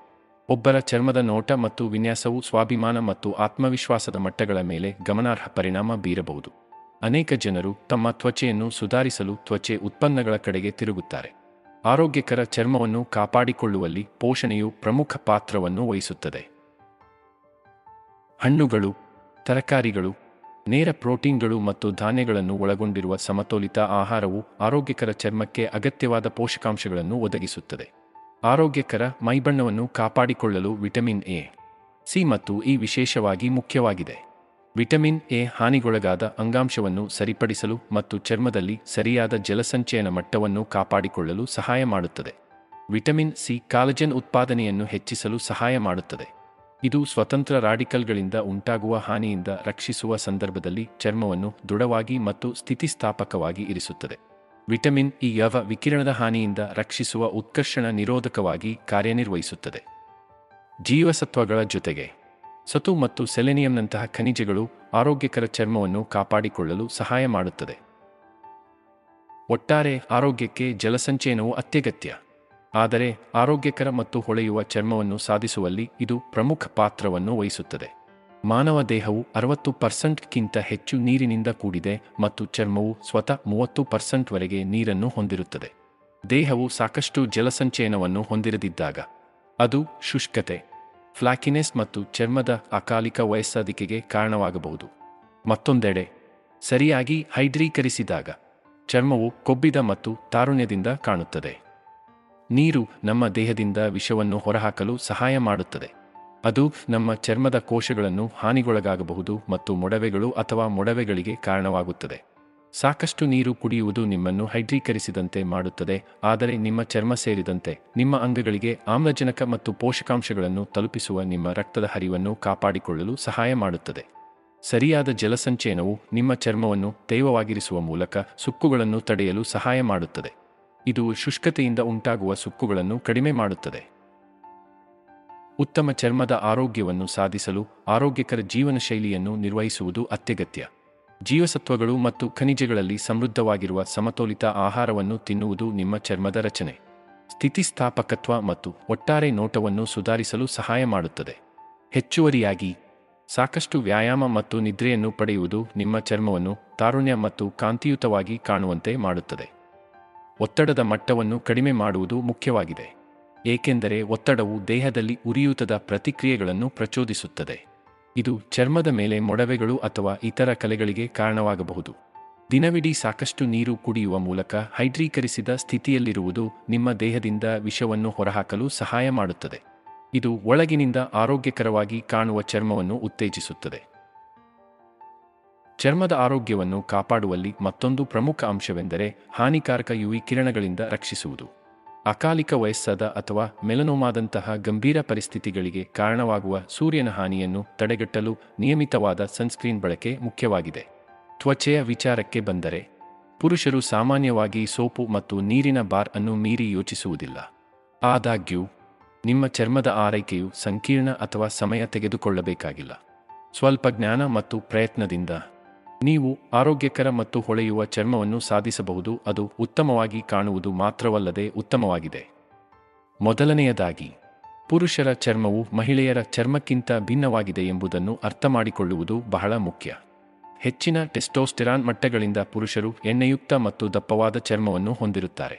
ಒಬ್ಬರ ಚರ್ಮದ ನೋಟ ಮತ್ತು ವಿನ್ಯಾಸವು ಸ್ವಾಭಿಮಾನ ಮತ್ತು ಆತ್ಮವಿಶ್ವಾಸದ ಮಟ್ಟಗಳ ಮೇಲೆ ಗಮನಾರ್ಹ ಪರಿಣಾಮ ಬೀರಬಹುದು. ಅನೇಕ ಜನರು ತಮ್ಮ ತ್ವಚೆಯನ್ನು ಸುಧಾರಿಸಲು ತ್ವಚೆ ಉತ್ಪನ್ನಗಳ ಕಡೆಗೆ ತಿರುಗುತ್ತಾರೆ. ಆರೋಗ್ಯಕರ ಚರ್ಮವನ್ನು ಕಾಪಾಡಿಕೊಳ್ಳುವಲ್ಲಿ ಪೋಷಣೆಯು ಪ್ರಮುಖ ಪಾತ್ರವನ್ನು ವಹಿಸುತ್ತದೆ. ಹಣ್ಣುಗಳು, ತರಕಾರಿಗಳು, ನೇರ ಪ್ರೋಟೀನ್ಗಳು ಮತ್ತು ಧಾನ್ಯಗಳನ್ನು ಒಳಗೊಂಡಿರುವ ಸಮತೋಲಿತ ಆಹಾರವು ಆರೋಗ್ಯಕರ ಚರ್ಮಕ್ಕೆ ಅಗತ್ಯವಾದ ಪೋಷಕಾಂಶಗಳನ್ನು ಒದಗಿಸುತ್ತದೆ. ಆರೋಗ್ಯಕರ ಮೈಬಣ್ಣವನ್ನು ಕಾಪಾಡಿಕೊಳ್ಳಲು ವಿಟಮಿನ್ ಎ, ಸಿ ಮತ್ತು ಇ ವಿಶೇಷವಾಗಿ ಮುಖ್ಯವಾಗಿದೆ. ವಿಟಮಿನ್ ಎ ಹಾನಿಗೊಳಗಾದ ಅಂಗಾಂಶವನ್ನು ಸರಿಪಡಿಸಲು ಮತ್ತು ಚರ್ಮದಲ್ಲಿ ಸರಿಯಾದ ಜಲಸಂಚಯನ ಮಟ್ಟವನ್ನು ಕಾಪಾಡಿಕೊಳ್ಳಲು ಸಹಾಯ ಮಾಡುತ್ತದೆ. ವಿಟಮಿನ್ ಸಿ ಕಾಲಜನ್ ಉತ್ಪಾದನೆಯನ್ನು ಹೆಚ್ಚಿಸಲು ಸಹಾಯ ಮಾಡುತ್ತದೆ. ಇದು ಸ್ವತಂತ್ರ ರಾಡಿಕಲ್ಗಳಿಂದ ಉಂಟಾಗುವ ಹಾನಿಯಿಂದ ರಕ್ಷಿಸುವ ಸಂದರ್ಭದಲ್ಲಿ ಚರ್ಮವನ್ನು ದೃಢವಾಗಿ ಮತ್ತು ಸ್ಥಿತಿಸ್ಥಾಪಕವಾಗಿ ಇರಿಸುತ್ತದೆ. ವಿಟಮಿನ್ ಇ ವಿಕಿರಣದ ಹಾನಿಯಿಂದ ರಕ್ಷಿಸುವ ಉತ್ಕರ್ಷಣ ನಿರೋಧಕವಾಗಿ ಕಾರ್ಯನಿರ್ವಹಿಸುತ್ತದೆ. ಜೀವಸತ್ವಗಳ ಜೊತೆಗೆ ಸತು ಮತ್ತು ಸೆಲೆನಿಯಂನಂತಹ ಖನಿಜಗಳು ಆರೋಗ್ಯಕರ ಚರ್ಮವನ್ನು ಕಾಪಾಡಿಕೊಳ್ಳಲು ಸಹಾಯ ಮಾಡುತ್ತದೆ. ಒಟ್ಟಾರೆ ಆರೋಗ್ಯಕ್ಕೆ ಜಲಸಂಚಯನವು ಅತ್ಯಗತ್ಯ. ಆದರೆ ಆರೋಗ್ಯಕರ ಮತ್ತು ಹೊಳೆಯುವ ಚರ್ಮವನ್ನು ಸಾಧಿಸುವಲ್ಲಿ ಇದು ಪ್ರಮುಖ ಪಾತ್ರವನ್ನು ವಹಿಸುತ್ತದೆ. ಮಾನವ ದೇಹವು 60%ಕ್ಕಿಂತ ಹೆಚ್ಚು ನೀರಿನಿಂದ ಕೂಡಿದೆ ಮತ್ತು ಚರ್ಮವು ಸ್ವತಃ 30% ವರೆಗೆ ನೀರನ್ನು ಹೊಂದಿರುತ್ತದೆ. ದೇಹವು ಸಾಕಷ್ಟು ಜಲಸಂಚಯನವನ್ನು ಹೊಂದಿರದಿದ್ದಾಗ ಅದು ಶುಷ್ಕತೆ, ಫ್ಲಾಕಿನೆಸ್ ಮತ್ತು ಚರ್ಮದ ಅಕಾಲಿಕ ವಯಸ್ಸಾದಿಕೆಗೆ ಕಾರಣವಾಗಬಹುದು. ಮತ್ತೊಂದೆಡೆ ಸರಿಯಾಗಿ ಹೈಡ್ರೀಕರಿಸಿದಾಗ ಚರ್ಮವು ಕೊಬ್ಬಿದ ಮತ್ತು ತಾರುಣ್ಯದಿಂದ ಕಾಣುತ್ತದೆ. ನೀರು ನಮ್ಮ ದೇಹದಿಂದ ವಿಷವನ್ನು ಹೊರಹಾಕಲು ಸಹಾಯ ಮಾಡುತ್ತದೆ. ಅದು ನಮ್ಮ ಚರ್ಮದ ಕೋಶಗಳನ್ನು ಹಾನಿಗೊಳಗಾಗಬಹುದು ಮತ್ತು ಮೊಡವೆಗಳು ಅಥವಾ ಮೊಡವೆಗಳಿಗೆ ಕಾರಣವಾಗುತ್ತದೆ. ಸಾಕಷ್ಟು ನೀರು ಕುಡಿಯುವುದು ನಿಮ್ಮನ್ನು ಹೈಡ್ರೀಕರಿಸಿದಂತೆ ಮಾಡುತ್ತದೆ, ಆದರೆ ನಿಮ್ಮ ಚರ್ಮ ಸೇರಿದಂತೆ ನಿಮ್ಮ ಅಂಗಗಳಿಗೆ ಆಮ್ಲಜನಕ ಮತ್ತು ಪೋಷಕಾಂಶಗಳನ್ನು ತಲುಪಿಸುವ ನಿಮ್ಮ ರಕ್ತದ ಹರಿವನ್ನು ಕಾಪಾಡಿಕೊಳ್ಳಲು ಸಹಾಯ ಮಾಡುತ್ತದೆ. ಸರಿಯಾದ ಜಲಸಂಚಯನವು ನಿಮ್ಮ ಚರ್ಮವನ್ನು ತೇವವಾಗಿರಿಸುವ ಮೂಲಕ ಸುಕ್ಕುಗಳನ್ನು ತಡೆಯಲು ಸಹಾಯ ಮಾಡುತ್ತದೆ. ಇದು ಶುಷ್ಕತೆಯಿಂದ ಉಂಟಾಗುವ ಸುಕ್ಕುಗಳನ್ನು ಕಡಿಮೆ ಮಾಡುತ್ತದೆ. ಉತ್ತಮ ಚರ್ಮದ ಆರೋಗ್ಯವನ್ನು ಸಾಧಿಸಲು ಆರೋಗ್ಯಕರ ಜೀವನ ಶೈಲಿಯನ್ನು ನಿರ್ವಹಿಸುವುದು ಅತ್ಯಗತ್ಯ. ಜೀವಸತ್ವಗಳು ಮತ್ತು ಖನಿಜಗಳಲ್ಲಿ ಸಮೃದ್ಧವಾಗಿರುವ ಸಮತೋಲಿತ ಆಹಾರವನ್ನು ತಿನ್ನುವುದು ನಿಮ್ಮ ಚರ್ಮದ ರಚನೆ, ಸ್ಥಿತಿಸ್ಥಾಪಕತ್ವ ಮತ್ತು ಒಟ್ಟಾರೆ ನೋಟವನ್ನು ಸುಧಾರಿಸಲು ಸಹಾಯ ಮಾಡುತ್ತದೆ. ಹೆಚ್ಚುವರಿಯಾಗಿ ಸಾಕಷ್ಟು ವ್ಯಾಯಾಮ ಮತ್ತು ನಿದ್ರೆಯನ್ನು ಪಡೆಯುವುದು ನಿಮ್ಮ ಚರ್ಮವನ್ನು ತಾರುಣ್ಯ ಮತ್ತು ಕಾಂತಿಯುತವಾಗಿ ಕಾಣುವಂತೆ ಮಾಡುತ್ತದೆ. ಒತ್ತಡದ ಮಟ್ಟವನ್ನು ಕಡಿಮೆ ಮಾಡುವುದು ಮುಖ್ಯವಾಗಿದೆ, ಏಕೆಂದರೆ ಒತ್ತಡವು ದೇಹದಲ್ಲಿ ಉರಿಯೂತದ ಪ್ರತಿಕ್ರಿಯೆಗಳನ್ನು ಪ್ರಚೋದಿಸುತ್ತದೆ. ಇದು ಚರ್ಮದ ಮೇಲೆ ಮೊಡವೆಗಳು ಅಥವಾ ಇತರ ಕಲೆಗಳಿಗೆ ಕಾರಣವಾಗಬಹುದು. ದಿನವಿಡೀ ಸಾಕಷ್ಟು ನೀರು ಕುಡಿಯುವ ಮೂಲಕ ಹೈಡ್ರೀಕರಿಸಿದ ಸ್ಥಿತಿಯಲ್ಲಿರುವುದು ನಿಮ್ಮ ದೇಹದಿಂದ ವಿಷವನ್ನು ಹೊರಹಾಕಲು ಸಹಾಯ ಮಾಡುತ್ತದೆ. ಇದು ಒಳಗಿನಿಂದ ಆರೋಗ್ಯಕರವಾಗಿ ಕಾಣುವ ಚರ್ಮವನ್ನು ಉತ್ತೇಜಿಸುತ್ತದೆ. ಚರ್ಮದ ಆರೋಗ್ಯವನ್ನು ಕಾಪಾಡುವಲ್ಲಿ ಮತ್ತೊಂದು ಪ್ರಮುಖ ಅಂಶವೆಂದರೆ ಹಾನಿಕಾರಕ ಯುವಿ ಕಿರಣಗಳಿಂದ ರಕ್ಷಿಸುವುದು. ಅಕಾಲಿಕ ವಯಸ್ಸಾದ ಅಥವಾ ಮೆಲನೋಮಾದಂತಹ ಗಂಭೀರ ಪರಿಸ್ಥಿತಿಗಳಿಗೆ ಕಾರಣವಾಗುವ ಸೂರ್ಯನ ಹಾನಿಯನ್ನು ತಡೆಗಟ್ಟಲು ನಿಯಮಿತವಾದ ಸನ್ಸ್ಕ್ರೀನ್ ಬಳಕೆ ಮುಖ್ಯವಾಗಿದೆ. ತ್ವಚೆಯ ವಿಚಾರಕ್ಕೆ ಬಂದರೆ, ಪುರುಷರು ಸಾಮಾನ್ಯವಾಗಿ ಸೋಪು ಮತ್ತು ನೀರಿನ ಬಾರ್ ಅನ್ನು ಮೀರಿ ಯೋಚಿಸುವುದಿಲ್ಲ. ಆದಾಗ್ಯೂ ನಿಮ್ಮ ಚರ್ಮದ ಆರೈಕೆಯು ಸಂಕೀರ್ಣ ಅಥವಾ ಸಮಯ ತೆಗೆದುಕೊಳ್ಳಬೇಕಾಗಿಲ್ಲ. ಸ್ವಲ್ಪ ಜ್ಞಾನ ಮತ್ತು ಪ್ರಯತ್ನದಿಂದ ನೀವು ಆರೋಗ್ಯಕರ ಮತ್ತು ಹೊಳೆಯುವ ಚರ್ಮವನ್ನು ಸಾಧಿಸಬಹುದು. ಅದು ಉತ್ತಮವಾಗಿ ಕಾಣುವುದು ಮಾತ್ರವಲ್ಲದೆ ಉತ್ತಮವಾಗಿದೆ. ಮೊದಲನೆಯದಾಗಿ, ಪುರುಷರ ಚರ್ಮವು ಮಹಿಳೆಯರ ಚರ್ಮಕ್ಕಿಂತ ಭಿನ್ನವಾಗಿದೆ ಎಂಬುದನ್ನು ಅರ್ಥಮಾಡಿಕೊಳ್ಳುವುದು ಬಹಳ ಮುಖ್ಯ. ಹೆಚ್ಚಿನ ಟೆಸ್ಟೋಸ್ಟೆರಾನ್ ಮಟ್ಟಗಳಿಂದ ಪುರುಷರು ಎಣ್ಣೆಯುಕ್ತ ಮತ್ತು ದಪ್ಪವಾದ ಚರ್ಮವನ್ನು ಹೊಂದಿರುತ್ತಾರೆ.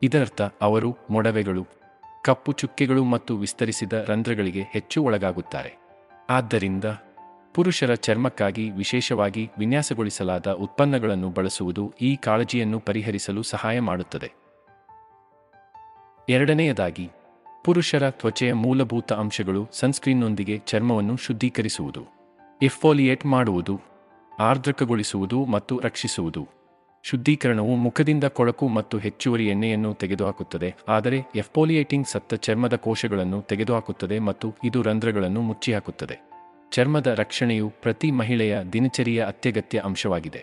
ಇದರರ್ಥ ಅವರು ಮೊಡವೆಗಳು, ಕಪ್ಪು ಚುಕ್ಕೆಗಳು ಮತ್ತು ವಿಸ್ತರಿಸಿದ ರಂಧ್ರಗಳಿಗೆ ಹೆಚ್ಚು ಒಳಗಾಗುತ್ತಾರೆ. ಆದ್ದರಿಂದ ಪುರುಷರ ಚರ್ಮಕ್ಕಾಗಿ ವಿಶೇಷವಾಗಿ ವಿನ್ಯಾಸಗೊಳಿಸಲಾದ ಉತ್ಪನ್ನಗಳನ್ನು ಬಳಸುವುದು ಈ ಕಾಳಜಿಯನ್ನು ಪರಿಹರಿಸಲು ಸಹಾಯ ಮಾಡುತ್ತದೆ. ಎರಡನೆಯದಾಗಿ, ಪುರುಷರ ತ್ವಚೆಯ ಮೂಲಭೂತ ಅಂಶಗಳು ಸನ್ಸ್ಕ್ರೀನ್ನೊಂದಿಗೆ ಚರ್ಮವನ್ನು ಶುದ್ಧೀಕರಿಸುವುದು, ಎಫ್ಫೋಲಿಯೇಟ್ ಮಾಡುವುದು, ಆರ್ದ್ರಕಗೊಳಿಸುವುದು ಮತ್ತು ರಕ್ಷಿಸುವುದು. ಶುದ್ಧೀಕರಣವು ಮುಖದಿಂದ ಕೊಳಕು ಮತ್ತು ಹೆಚ್ಚುವರಿ ಎಣ್ಣೆಯನ್ನು ತೆಗೆದುಹಾಕುತ್ತದೆ, ಆದರೆ ಎಫ್ಫೋಲಿಯೇಟಿಂಗ್ ಸತ್ತ ಚರ್ಮದ ಕೋಶಗಳನ್ನು ತೆಗೆದುಹಾಕುತ್ತದೆ ಮತ್ತು ಇದು ರಂಧ್ರಗಳನ್ನು ಮುಚ್ಚಿಹಾಕುತ್ತದೆ. ಚರ್ಮದ ರಕ್ಷಣೆಯು ಪ್ರತಿ ಮಹಿಳೆಯ ದಿನಚರಿಯ ಅತ್ಯಗತ್ಯ ಅಂಶವಾಗಿದೆ.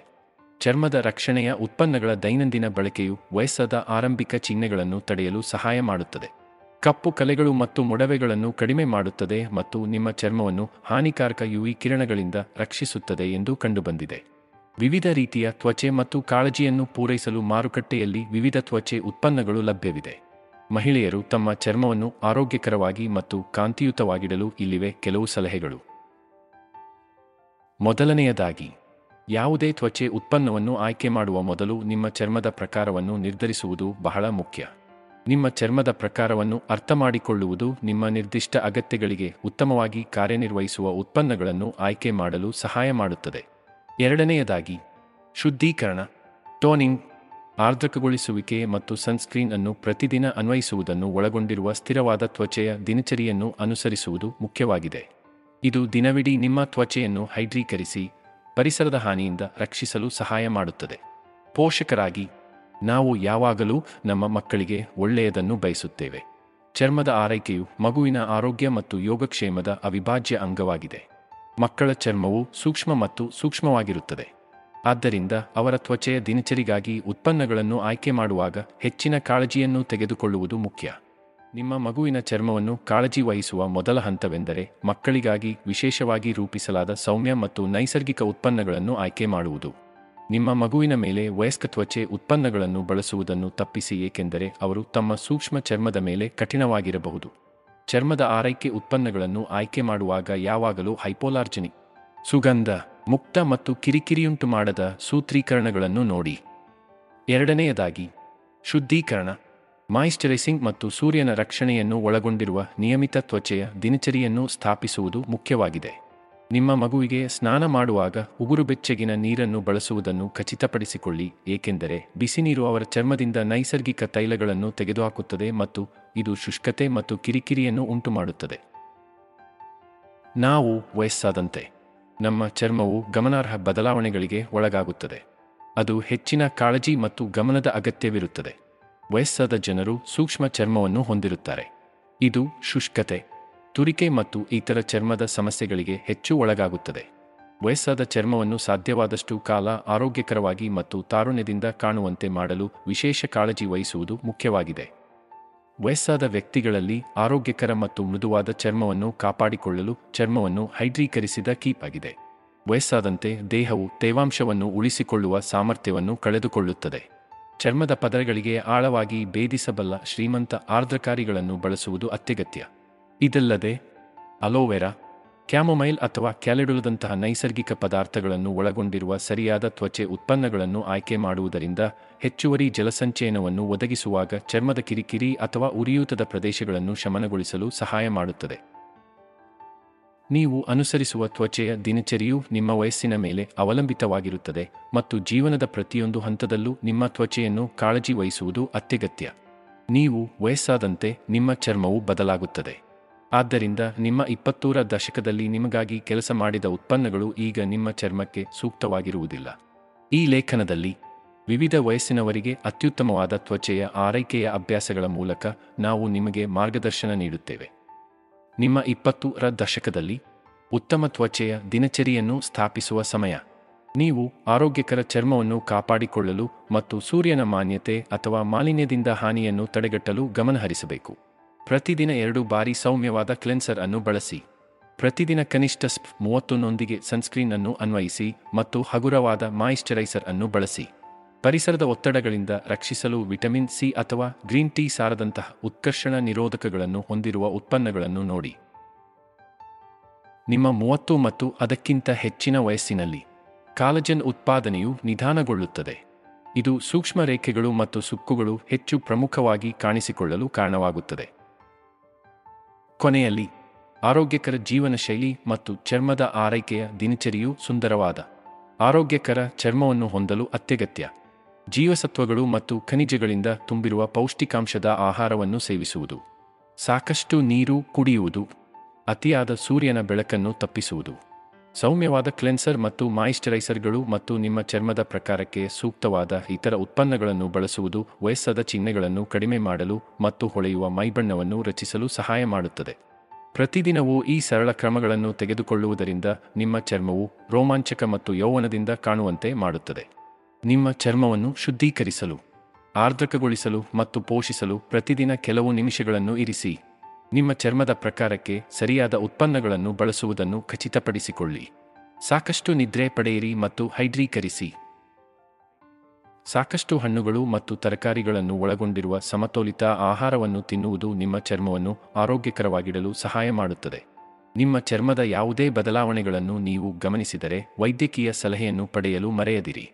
ಚರ್ಮದ ರಕ್ಷಣೆಯ ಉತ್ಪನ್ನಗಳ ದೈನಂದಿನ ಬಳಕೆಯು ವಯಸ್ಸಾದ ಆರಂಭಿಕ ಚಿಹ್ನೆಗಳನ್ನು ತಡೆಯಲು ಸಹಾಯ ಮಾಡುತ್ತದೆ, ಕಪ್ಪು ಕಲೆಗಳು ಮತ್ತು ಮೊಡವೆಗಳನ್ನು ಕಡಿಮೆ ಮಾಡುತ್ತದೆ ಮತ್ತು ನಿಮ್ಮ ಚರ್ಮವನ್ನು ಹಾನಿಕಾರಕ ಯುವಿ ಕಿರಣಗಳಿಂದ ರಕ್ಷಿಸುತ್ತದೆ ಎಂದು ಕಂಡುಬಂದಿದೆ. ವಿವಿಧ ರೀತಿಯ ತ್ವಚೆ ಮತ್ತು ಕಾಳಜಿಯನ್ನು ಪೂರೈಸಲು ಮಾರುಕಟ್ಟೆಯಲ್ಲಿ ವಿವಿಧ ತ್ವಚೆ ಉತ್ಪನ್ನಗಳು ಲಭ್ಯವಿದೆ. ಮಹಿಳೆಯರು ತಮ್ಮ ಚರ್ಮವನ್ನು ಆರೋಗ್ಯಕರವಾಗಿ ಮತ್ತು ಕಾಂತಿಯುತವಾಗಿಡಲು ಇಲ್ಲಿವೆ ಕೆಲವು ಸಲಹೆಗಳು. ಮೊದಲನೆಯದಾಗಿ, ಯಾವುದೇ ತ್ವಚೆ ಉತ್ಪನ್ನವನ್ನು ಆಯ್ಕೆ ಮಾಡುವ ಮೊದಲು ನಿಮ್ಮ ಚರ್ಮದ ಪ್ರಕಾರವನ್ನು ನಿರ್ಧರಿಸುವುದು ಬಹಳ ಮುಖ್ಯ. ನಿಮ್ಮ ಚರ್ಮದ ಪ್ರಕಾರವನ್ನು ಅರ್ಥಮಾಡಿಕೊಳ್ಳುವುದು ನಿಮ್ಮ ನಿರ್ದಿಷ್ಟ ಅಗತ್ಯಗಳಿಗೆ ಉತ್ತಮವಾಗಿ ಕಾರ್ಯನಿರ್ವಹಿಸುವ ಉತ್ಪನ್ನಗಳನ್ನು ಆಯ್ಕೆ ಮಾಡಲು ಸಹಾಯ ಮಾಡುತ್ತದೆ. ಎರಡನೆಯದಾಗಿ, ಶುದ್ಧೀಕರಣ, ಟೋನಿಂಗ್, ಆರ್ದ್ರಕಗೊಳಿಸುವಿಕೆ ಮತ್ತು ಸನ್ಸ್ಕ್ರೀನ್ ಅನ್ನು ಪ್ರತಿದಿನ ಅನ್ವಯಿಸುವುದನ್ನು ಒಳಗೊಂಡಿರುವ ಸ್ಥಿರವಾದ ತ್ವಚೆಯ ದಿನಚರಿಯನ್ನು ಅನುಸರಿಸುವುದು ಮುಖ್ಯವಾಗಿದೆ. ಇದು ದಿನವಿಡೀ ನಿಮ್ಮ ತ್ವಚೆಯನ್ನು ಹೈಡ್ರೀಕರಿಸಿ ಪರಿಸರದ ಹಾನಿಯಿಂದ ರಕ್ಷಿಸಲು ಸಹಾಯ ಮಾಡುತ್ತದೆ. ಪೋಷಕರಾಗಿ, ನಾವು ಯಾವಾಗಲೂ ನಮ್ಮ ಮಕ್ಕಳಿಗೆ ಒಳ್ಳೆಯದನ್ನು ಬಯಸುತ್ತೇವೆ. ಚರ್ಮದ ಆರೈಕೆಯು ಮಗುವಿನ ಆರೋಗ್ಯ ಮತ್ತು ಯೋಗಕ್ಷೇಮದ ಅವಿಭಾಜ್ಯ ಅಂಗವಾಗಿದೆ. ಮಕ್ಕಳ ಚರ್ಮವು ಸೂಕ್ಷ್ಮ ಮತ್ತು ಸೂಕ್ಷ್ಮವಾಗಿರುತ್ತದೆ. ಆದ್ದರಿಂದ ಅವರ ತ್ವಚೆಯ ದಿನಚರಿಗಾಗಿ ಉತ್ಪನ್ನಗಳನ್ನು ಆಯ್ಕೆ ಮಾಡುವಾಗ ಹೆಚ್ಚಿನ ಕಾಳಜಿಯನ್ನು ತೆಗೆದುಕೊಳ್ಳುವುದು ಮುಖ್ಯ. ನಿಮ್ಮ ಮಗುವಿನ ಚರ್ಮವನ್ನು ಕಾಳಜಿ ವಹಿಸುವ ಮೊದಲ ಹಂತವೆಂದರೆ ಮಕ್ಕಳಿಗಾಗಿ ವಿಶೇಷವಾಗಿ ರೂಪಿಸಲಾದ ಸೌಮ್ಯ ಮತ್ತು ನೈಸರ್ಗಿಕ ಉತ್ಪನ್ನಗಳನ್ನು ಆಯ್ಕೆ ಮಾಡುವುದು. ನಿಮ್ಮ ಮಗುವಿನ ಮೇಲೆ ವಯಸ್ಕ ತ್ವಚೆ ಉತ್ಪನ್ನಗಳನ್ನು ಬಳಸುವುದನ್ನು ತಪ್ಪಿಸಿ, ಏಕೆಂದರೆ ಅವರು ತಮ್ಮ ಸೂಕ್ಷ್ಮ ಚರ್ಮದ ಮೇಲೆ ಕಠಿಣವಾಗಿರಬಹುದು. ಚರ್ಮದ ಆರೈಕೆ ಉತ್ಪನ್ನಗಳನ್ನು ಆಯ್ಕೆ ಮಾಡುವಾಗ ಯಾವಾಗಲೂ ಹೈಪೋಲಾರ್ಜನಿಕ್, ಸುಗಂಧ ಮುಕ್ತ ಮತ್ತು ಕಿರಿಕಿರಿಯುಂಟು ಮಾಡದ ಸೂತ್ರೀಕರಣಗಳನ್ನು ನೋಡಿ. ಎರಡನೆಯದಾಗಿ, ಶುದ್ಧೀಕರಣ, ಮಾಯಿಶ್ಚರೈಸಿಂಗ್ ಮತ್ತು ಸೂರ್ಯನ ರಕ್ಷಣೆಯನ್ನು ಒಳಗೊಂಡಿರುವ ನಿಯಮಿತ ತ್ವಚೆಯ ದಿನಚರಿಯನ್ನು ಸ್ಥಾಪಿಸುವುದು ಮುಖ್ಯವಾಗಿದೆ. ನಿಮ್ಮ ಮಗುವಿಗೆ ಸ್ನಾನ ಮಾಡುವಾಗ ಉಗುರು ಬೆಚ್ಚಗಿನ ನೀರನ್ನು ಬಳಸುವುದನ್ನು ಖಚಿತಪಡಿಸಿಕೊಳ್ಳಿ, ಏಕೆಂದರೆ ಬಿಸಿನೀರು ಅವರ ಚರ್ಮದಿಂದ ನೈಸರ್ಗಿಕ ತೈಲಗಳನ್ನು ತೆಗೆದುಹಾಕುತ್ತದೆ ಮತ್ತು ಇದು ಶುಷ್ಕತೆ ಮತ್ತು ಕಿರಿಕಿರಿಯನ್ನು ಉಂಟುಮಾಡುತ್ತದೆ. ನಾವು ವಯಸ್ಸಾದಂತೆ ನಮ್ಮ ಚರ್ಮವು ಗಮನಾರ್ಹ ಬದಲಾವಣೆಗಳಿಗೆ ಒಳಗಾಗುತ್ತದೆ. ಅದು ಹೆಚ್ಚಿನ ಕಾಳಜಿ ಮತ್ತು ಗಮನದ ಅಗತ್ಯವಿರುತ್ತದೆ. ವಯಸ್ಸಾದ ಜನರು ಸೂಕ್ಷ್ಮ ಚರ್ಮವನ್ನು ಹೊಂದಿರುತ್ತಾರೆ. ಇದು ಶುಷ್ಕತೆ, ತುರಿಕೆ ಮತ್ತು ಇತರ ಚರ್ಮದ ಸಮಸ್ಯೆಗಳಿಗೆ ಹೆಚ್ಚು ಒಳಗಾಗುತ್ತದೆ. ವಯಸ್ಸಾದ ಚರ್ಮವನ್ನು ಸಾಧ್ಯವಾದಷ್ಟು ಕಾಲ ಆರೋಗ್ಯಕರವಾಗಿ ಮತ್ತು ತಾರುಣ್ಯದಿಂದ ಕಾಣುವಂತೆ ಮಾಡಲು ವಿಶೇಷ ಕಾಳಜಿ ವಹಿಸುವುದು ಮುಖ್ಯವಾಗಿದೆ. ವಯಸ್ಸಾದ ವ್ಯಕ್ತಿಗಳಲ್ಲಿ ಆರೋಗ್ಯಕರ ಮತ್ತು ಮೃದುವಾದ ಚರ್ಮವನ್ನು ಕಾಪಾಡಿಕೊಳ್ಳಲು ಚರ್ಮವನ್ನು ಹೈಡ್ರೀಕರಿಸಿದ ಕೀಪ್ ಆಗಿದೆ. ವಯಸ್ಸಾದಂತೆ ದೇಹವು ತೇವಾಂಶವನ್ನು ಉಳಿಸಿಕೊಳ್ಳುವ ಸಾಮರ್ಥ್ಯವನ್ನು ಕಳೆದುಕೊಳ್ಳುತ್ತದೆ. ಚರ್ಮದ ಪದರಗಳಿಗೆ ಆಳವಾಗಿ ಭೇದಿಸಬಲ್ಲ ಶ್ರೀಮಂತ ಆರ್ದ್ರಕಾರಿಗಳನ್ನು ಬಳಸುವುದು ಅತ್ಯಗತ್ಯ. ಇದಲ್ಲದೆ ಅಲೋವೆರಾ, ಕ್ಯಾಮೊಮೈಲ್ ಅಥವಾ ಕ್ಯಾಲೆಡುಲದಂತಹ ನೈಸರ್ಗಿಕ ಪದಾರ್ಥಗಳನ್ನು ಒಳಗೊಂಡಿರುವ ಸರಿಯಾದ ತ್ವಚೆ ಉತ್ಪನ್ನಗಳನ್ನು ಆಯ್ಕೆ ಮಾಡುವುದರಿಂದ ಹೆಚ್ಚುವರಿ ಜಲಸಂಚಯನವನ್ನು ಒದಗಿಸುವಾಗ ಚರ್ಮದ ಕಿರಿಕಿರಿ ಅಥವಾ ಉರಿಯೂತದ ಪ್ರದೇಶಗಳನ್ನು ಶಮನಗೊಳಿಸಲು ಸಹಾಯ ಮಾಡುತ್ತದೆ. ನೀವು ಅನುಸರಿಸುವ ತ್ವಚೆಯ ದಿನಚರಿಯು ನಿಮ್ಮ ವಯಸ್ಸಿನ ಮೇಲೆ ಅವಲಂಬಿತವಾಗಿರುತ್ತದೆ ಮತ್ತು ಜೀವನದ ಪ್ರತಿಯೊಂದು ಹಂತದಲ್ಲೂ ನಿಮ್ಮ ತ್ವಚೆಯನ್ನು ಕಾಳಜಿ ವಹಿಸುವುದು ಅತ್ಯಗತ್ಯ. ನೀವು ವಯಸ್ಸಾದಂತೆ ನಿಮ್ಮ ಚರ್ಮವು ಬದಲಾಗುತ್ತದೆ. ಆದ್ದರಿಂದ ನಿಮ್ಮ 20ರ ದಶಕದಲ್ಲಿ ನಿಮಗಾಗಿ ಕೆಲಸ ಮಾಡಿದ ಉತ್ಪನ್ನಗಳು ಈಗ ನಿಮ್ಮ ಚರ್ಮಕ್ಕೆ ಸೂಕ್ತವಾಗಿರುವುದಿಲ್ಲ. ಈ ಲೇಖನದಲ್ಲಿ ವಿವಿಧ ವಯಸ್ಸಿನವರಿಗೆ ಅತ್ಯುತ್ತಮವಾದ ತ್ವಚೆಯ ಆರೈಕೆಯ ಅಭ್ಯಾಸಗಳ ಮೂಲಕ ನಾವು ನಿಮಗೆ ಮಾರ್ಗದರ್ಶನ ನೀಡುತ್ತೇವೆ. ನಿಮ್ಮ 20ರ ದಶಕದಲ್ಲಿ ಉತ್ತಮ ತ್ವಚೆಯ ದಿನಚರಿಯನ್ನು ಸ್ಥಾಪಿಸುವ ಸಮಯ. ನೀವು ಆರೋಗ್ಯಕರ ಚರ್ಮವನ್ನು ಕಾಪಾಡಿಕೊಳ್ಳಲು ಮತ್ತು ಸೂರ್ಯನ ಮಾನ್ಯತೆ ಅಥವಾ ಮಾಲಿನ್ಯದಿಂದ ಹಾನಿಯನ್ನು ತಡೆಗಟ್ಟಲು ಗಮನಹರಿಸಬೇಕು. ಪ್ರತಿದಿನ 2 ಬಾರಿ ಸೌಮ್ಯವಾದ ಕ್ಲೆನ್ಸರ್ ಅನ್ನು ಬಳಸಿ. ಪ್ರತಿದಿನ ಕನಿಷ್ಠ 30 ನೊಂದಿಗೆ ಸನ್ಸ್ಕ್ರೀನ್ ಅನ್ನು ಅನ್ವಯಿಸಿ ಮತ್ತು ಹಗುರವಾದ ಮಾಯಿಶ್ಚರೈಸರ್ ಅನ್ನು ಬಳಸಿ. ಪರಿಸರದ ಒತ್ತಡಗಳಿಂದ ರಕ್ಷಿಸಲು ವಿಟಮಿನ್ ಸಿ ಅಥವಾ ಗ್ರೀನ್ ಟೀ ಸಾರದಂತಹ ಉತ್ಕರ್ಷಣ ನಿರೋಧಕಗಳನ್ನು ಹೊಂದಿರುವ ಉತ್ಪನ್ನಗಳನ್ನು ನೋಡಿ. ನಿಮ್ಮ 30 ಮತ್ತು ಅದಕ್ಕಿಂತ ಹೆಚ್ಚಿನ ವಯಸ್ಸಿನಲ್ಲಿ ಕಾಲಜನ್ ಉತ್ಪಾದನೆಯು ನಿಧಾನಗೊಳ್ಳುತ್ತದೆ. ಇದು ಸೂಕ್ಷ್ಮ ರೇಖೆಗಳು ಮತ್ತು ಸುಕ್ಕುಗಳು ಹೆಚ್ಚು ಪ್ರಮುಖವಾಗಿ ಕಾಣಿಸಿಕೊಳ್ಳಲು ಕಾರಣವಾಗುತ್ತದೆ. ಕೊನೆಯಲ್ಲಿ, ಆರೋಗ್ಯಕರ ಜೀವನ ಶೈಲಿ ಮತ್ತು ಚರ್ಮದ ಆರೈಕೆಯ ದಿನಚರಿಯು ಸುಂದರವಾದ, ಆರೋಗ್ಯಕರ ಚರ್ಮವನ್ನು ಹೊಂದಲು ಅತ್ಯಗತ್ಯ. ಜೀವಸತ್ವಗಳು ಮತ್ತು ಖನಿಜಗಳಿಂದ ತುಂಬಿರುವ ಪೌಷ್ಟಿಕಾಂಶದ ಆಹಾರವನ್ನು ಸೇವಿಸುವುದು, ಸಾಕಷ್ಟು ನೀರು ಕುಡಿಯುವುದು, ಅತಿಯಾದ ಸೂರ್ಯನ ಬೆಳಕನ್ನು ತಪ್ಪಿಸುವುದು, ಸೌಮ್ಯವಾದ ಕ್ಲೆನ್ಸರ್ ಮತ್ತು ಮಾಯಿಶ್ಚರೈಸರ್ಗಳು ಮತ್ತು ನಿಮ್ಮ ಚರ್ಮದ ಪ್ರಕಾರಕ್ಕೆ ಸೂಕ್ತವಾದ ಇತರ ಉತ್ಪನ್ನಗಳನ್ನು ಬಳಸುವುದು ವಯಸ್ಸಾದ ಚಿಹ್ನೆಗಳನ್ನು ಕಡಿಮೆ ಮಾಡಲು ಮತ್ತು ಹೊಳೆಯುವ ಮೈಬಣ್ಣವನ್ನು ರಚಿಸಲು ಸಹಾಯ ಮಾಡುತ್ತದೆ. ಪ್ರತಿದಿನವೂ ಈ ಸರಳ ಕ್ರಮಗಳನ್ನು ತೆಗೆದುಕೊಳ್ಳುವುದರಿಂದ ನಿಮ್ಮ ಚರ್ಮವು ರೋಮಾಂಚಕ ಮತ್ತು ಯೌವನದಿಂದ ಕಾಣುವಂತೆ ಮಾಡುತ್ತದೆ. ನಿಮ್ಮ ಚರ್ಮವನ್ನು ಶುದ್ಧೀಕರಿಸಲು, ಆರ್ದ್ರಕಗೊಳಿಸಲು ಮತ್ತು ಪೋಷಿಸಲು ಪ್ರತಿದಿನ ಕೆಲವು ನಿಮಿಷಗಳನ್ನು ಇರಿಸಿ. ನಿಮ್ಮ ಚರ್ಮದ ಪ್ರಕಾರಕ್ಕೆ ಸರಿಯಾದ ಉತ್ಪನ್ನಗಳನ್ನು ಬಳಸುವುದನ್ನು ಖಚಿತಪಡಿಸಿಕೊಳ್ಳಿ. ಸಾಕಷ್ಟು ನಿದ್ರೆ ಪಡೆಯಿರಿ ಮತ್ತು ಹೈಡ್ರೀಕರಿಸಿ. ಸಾಕಷ್ಟು ಹಣ್ಣುಗಳು ಮತ್ತು ತರಕಾರಿಗಳನ್ನು ಒಳಗೊಂಡಿರುವ ಸಮತೋಲಿತ ಆಹಾರವನ್ನು ತಿನ್ನುವುದು ನಿಮ್ಮ ಚರ್ಮವನ್ನು ಆರೋಗ್ಯಕರವಾಗಿಡಲು ಸಹಾಯ ಮಾಡುತ್ತದೆ. ನಿಮ್ಮ ಚರ್ಮದ ಯಾವುದೇ ಬದಲಾವಣೆಗಳನ್ನು ನೀವು ಗಮನಿಸಿದರೆ ವೈದ್ಯಕೀಯ ಸಲಹೆಯನ್ನು ಪಡೆಯಲು ಮರೆಯದಿರಿ.